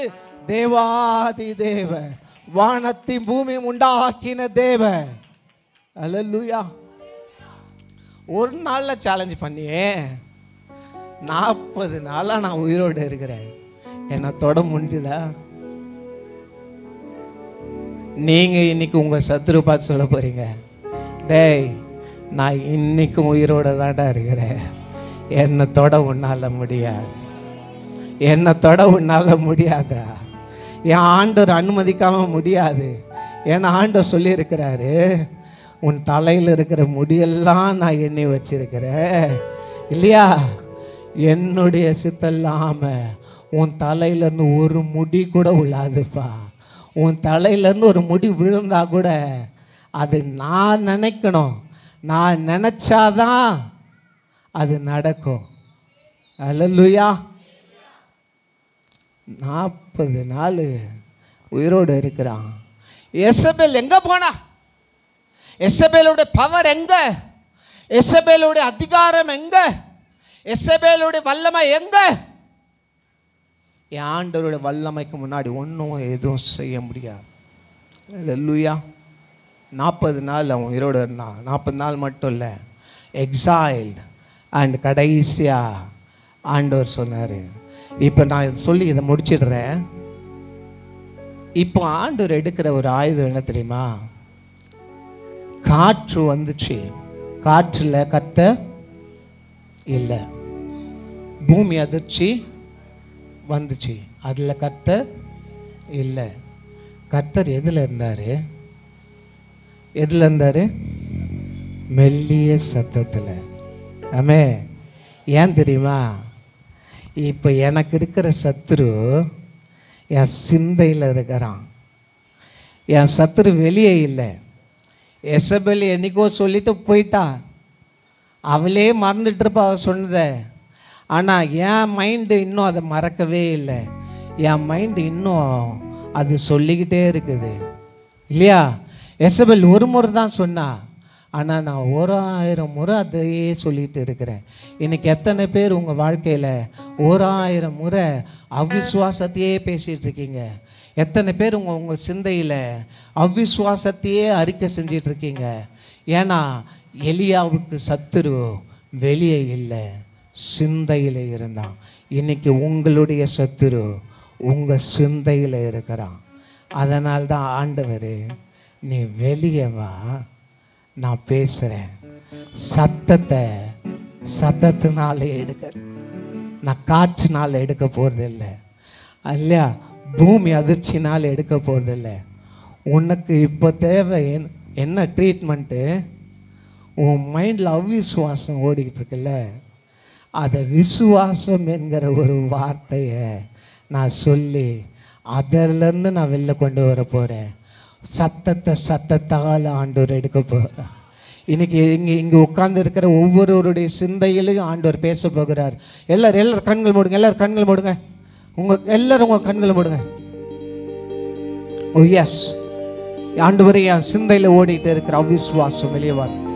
தேவாதி தேவ, வானத்தையும் பூமியும் உண்டாக்கின தேவ. அல்லேலூயா. ஒரு நாள்ல சேலஞ்ச் பண்ணியே 40 நாளா நான் உயிரோடு இருக்கிறேன், என்னை தொட முடிஞ்சுதா? நீங்க இன்னைக்கு உங்க சத்துரு பார்த்து சொல்ல போறீங்க, டேய் நான் இன்னைக்கும் உயிரோட தாண்டா இருக்கிறேன், என்னை தொட உன்னால முடியாது, என்னை தொட உன்னால முடியாதா? என் ஆண்டவர் அனுமதிக்காம முடியாது. ஏன்னா ஆண்டவர் சொல்லி இருக்கிறாரு, உன் தலையில் இருக்கிற முடியெல்லாம் நான் எண்ணி வச்சிருக்கிறேன் இல்லையா? என்னுடைய சித்தல்லாம உன் தலையிலேருந்து ஒரு முடி கூட விழாதுப்பா. உன் தலையிலேருந்து ஒரு முடி விழுந்தா கூட அது நான் நினைக்கணும், நான் நினச்சாதான் அது நடக்கும். அல்லேலூயா. 40 நாள் உயிரோடு இருக்கிறான். எசபேல் எங்க போனா? எசபேலுடைய பவர் எங்க? எசபேலுடைய அதிகாரம் எங்க? எசபேலுடைய வல்லமை எங்க? என் ஆண்டவருடைய வல்லமைக்கு முன்னாடி ஒன்றும் எதுவும் செய்ய முடியாது. அல்லேலூயா. 40 நாள் அவன் உயிரோடு இருந்தான். 40 நாள் மட்டும் இல்லை, எக்ஸைல்டு. அண்ட் கடைசியாக ஆண்டவர் சொன்னார், இப்போ நான் சொல்லி இதை முடிச்சிடுறேன். இப்போ ஆண்டவர் எடுக்கிற ஒரு ஆயுதம் என்ன தெரியுமா? காற்று வந்துச்சு, காற்றில் கத்த இல்லை. பூமி அதிர்ச்சி வந்துச்சு, அதில் கத்த இல்லை. கர்த்தர் எதில் இருந்தார்? எதில் இருந்தார்? மெல்லிய சத்தத்தில். ஆமே. ஏன் தெரியுமா? இப்போ எனக்கு இருக்கிற சத்துரு என் சிந்தையில் இருக்கிறான். என் சத்துரு வெளியே இல்லை. எசபெல் என்னைக்கோ சொல்லிட்டு போயிட்டா, அவளே மறந்துட்டு இருப்பா அவள் சொன்னதை. ஆனால் என் மைண்டு இன்னும் அதை மறக்கவே இல்லை. என் மைண்டு இன்னும் அது சொல்லிக்கிட்டே இருக்குது இல்லையா? எசபெல் ஒரு முறை தான் சொன்னா, ஆனால் நான் 1000 முறை அதையே சொல்லிட்டு இருக்கிறேன். இன்றைக்கி எத்தனை பேர் உங்கள் வாழ்க்கையில் 1000 முறை அவிசுவாசத்தையே பேசிகிட்டு இருக்கீங்க? எத்தனை பேர் உங்கள் சிந்தையில் அவிசுவாசத்தையே அறிக்கை செஞ்சிட்ருக்கீங்க? ஏன்னா எலியாவுக்கு சத்துரு வெளியே இல்லை, சிந்தையில் இருந்தான். இன்றைக்கி உங்களுடைய சத்துரு உங்கள் சிந்தையில் இருக்கிறான். அதனால்தான் ஆண்டவர், நீ வெளியே வா, நான் பேசுகிறேன். சத்தத்தினால எடுக்க, நான் காற்றுனால எடுக்க போகிறதில்லை இல்லையா? பூமி அதிர்ச்சினால் எடுக்க போகிறதில்லை. உனக்கு இப்போ தேவை என்ன ட்ரீட்மெண்ட்டு? உன் மைண்டில் அவ்விசுவாசம் ஓடிக்கிட்டு இருக்குல்ல, அதை விசுவாசம் என்கிற ஒரு வார்த்தையை நான் சொல்லி அதிலேருந்து நான் வெளில கொண்டு வர போகிறேன். சத்தத்தால் ஆண்டவர் எடுக்க போகிறார். இன்றைக்கி இங்கே உட்கார்ந்து இருக்கிற ஒவ்வொருவருடைய சிந்தையிலையும் ஆண்டவர் பேச போகிறார். எல்லாரும் கண்கள் மூடுங்க. எல்லாரும் கண்கள் மூடுங்க. எல்லாரும் உங்கள் கண்களை மூடுங்க. ஓ எஸ், ஆண்டவரே, என் சிந்தையில் ஓடிட்டு இருக்கிற அவிசுவாசம் வெளியே வரணும்.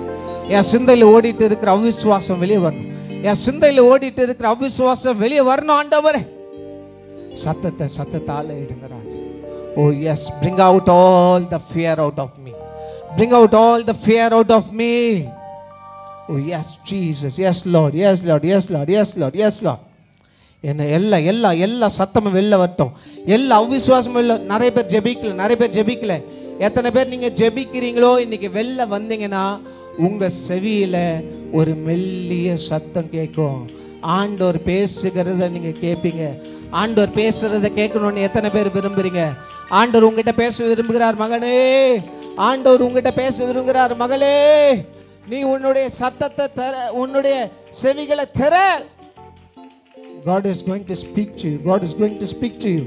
என் சிந்தையில் ஓடிட்டு இருக்கிற அவிசுவாசம் வெளியே வரணும். என் சிந்தையில் ஓடிட்டு இருக்கிற அவிசுவாசம் வெளியே வரணும். ஆண்டவரே, சத்தத்தால் எடுங்க ராஜா. ஓ S, bring out all the fear out of me. Bring out all the fear out of me. Oh yes Jesus, yes Lord, yes Lord, yes Lord, yes Lord, yes Lord. என்ன எல்லா சத்தமும் வெளில வரட்டும். எல்லா அவிசுவாசமும் வெளில. நிறைய பேர் ஜெபிக்கல. எத்தனை பேர் நீங்கள் ஜெபிக்கிறீங்களோ இன்னைக்கு வெளில வந்தீங்கன்னா உங்கள் செவியில் ஒரு மெல்லிய சத்தம் கேட்கும். ஆண்டவர் பேசுகிறத நீங்கள் கேட்பீங்க. ஆண்டவர் பேசுகிறத கேட்கணும்னு எத்தனை பேர் விரும்புகிறீங்க? ஆண்டவர் உங்ககிட்ட பேச விரும்புகிறார் மகனே. ஆண்டவர் உங்ககிட்ட பேச விரும்புகிறார் மகளே. நீ உன்னுடைய சத்தத்தை தர, உன்னுடைய செவிகளை தர. God is going to speak to you. God is going to speak to you.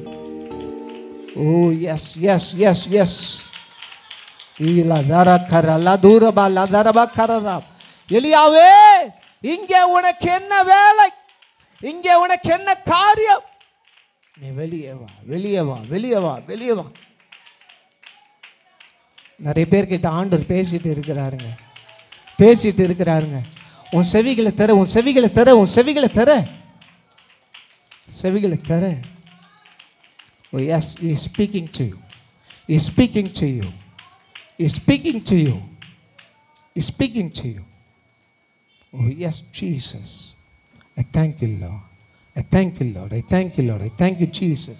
Oh yes, yes, yes, yes. எலியாவே, இங்கே உனக்கு என்ன வேலை? இங்கே உனக்கு என்ன காரியம்? நீ வெளியே வா, வெளியே வா, வெளியே வா, வெளியே வா. நிறைய பேர்கிட்ட ஆண்டவர் பேசிட்டு இருக்கிறாருங்க. உன் செவிகளை தர, உன் செவிகளை தர, உன் செவிகளை தர, செவிகளை தர. Oh yes, he is speaking to you. He is speaking to you. He is speaking to you. He is speaking to you. Oh yes, Jesus. I thank you, Lord. I thank you, Lord. I thank you, Lord. I thank you, Jesus.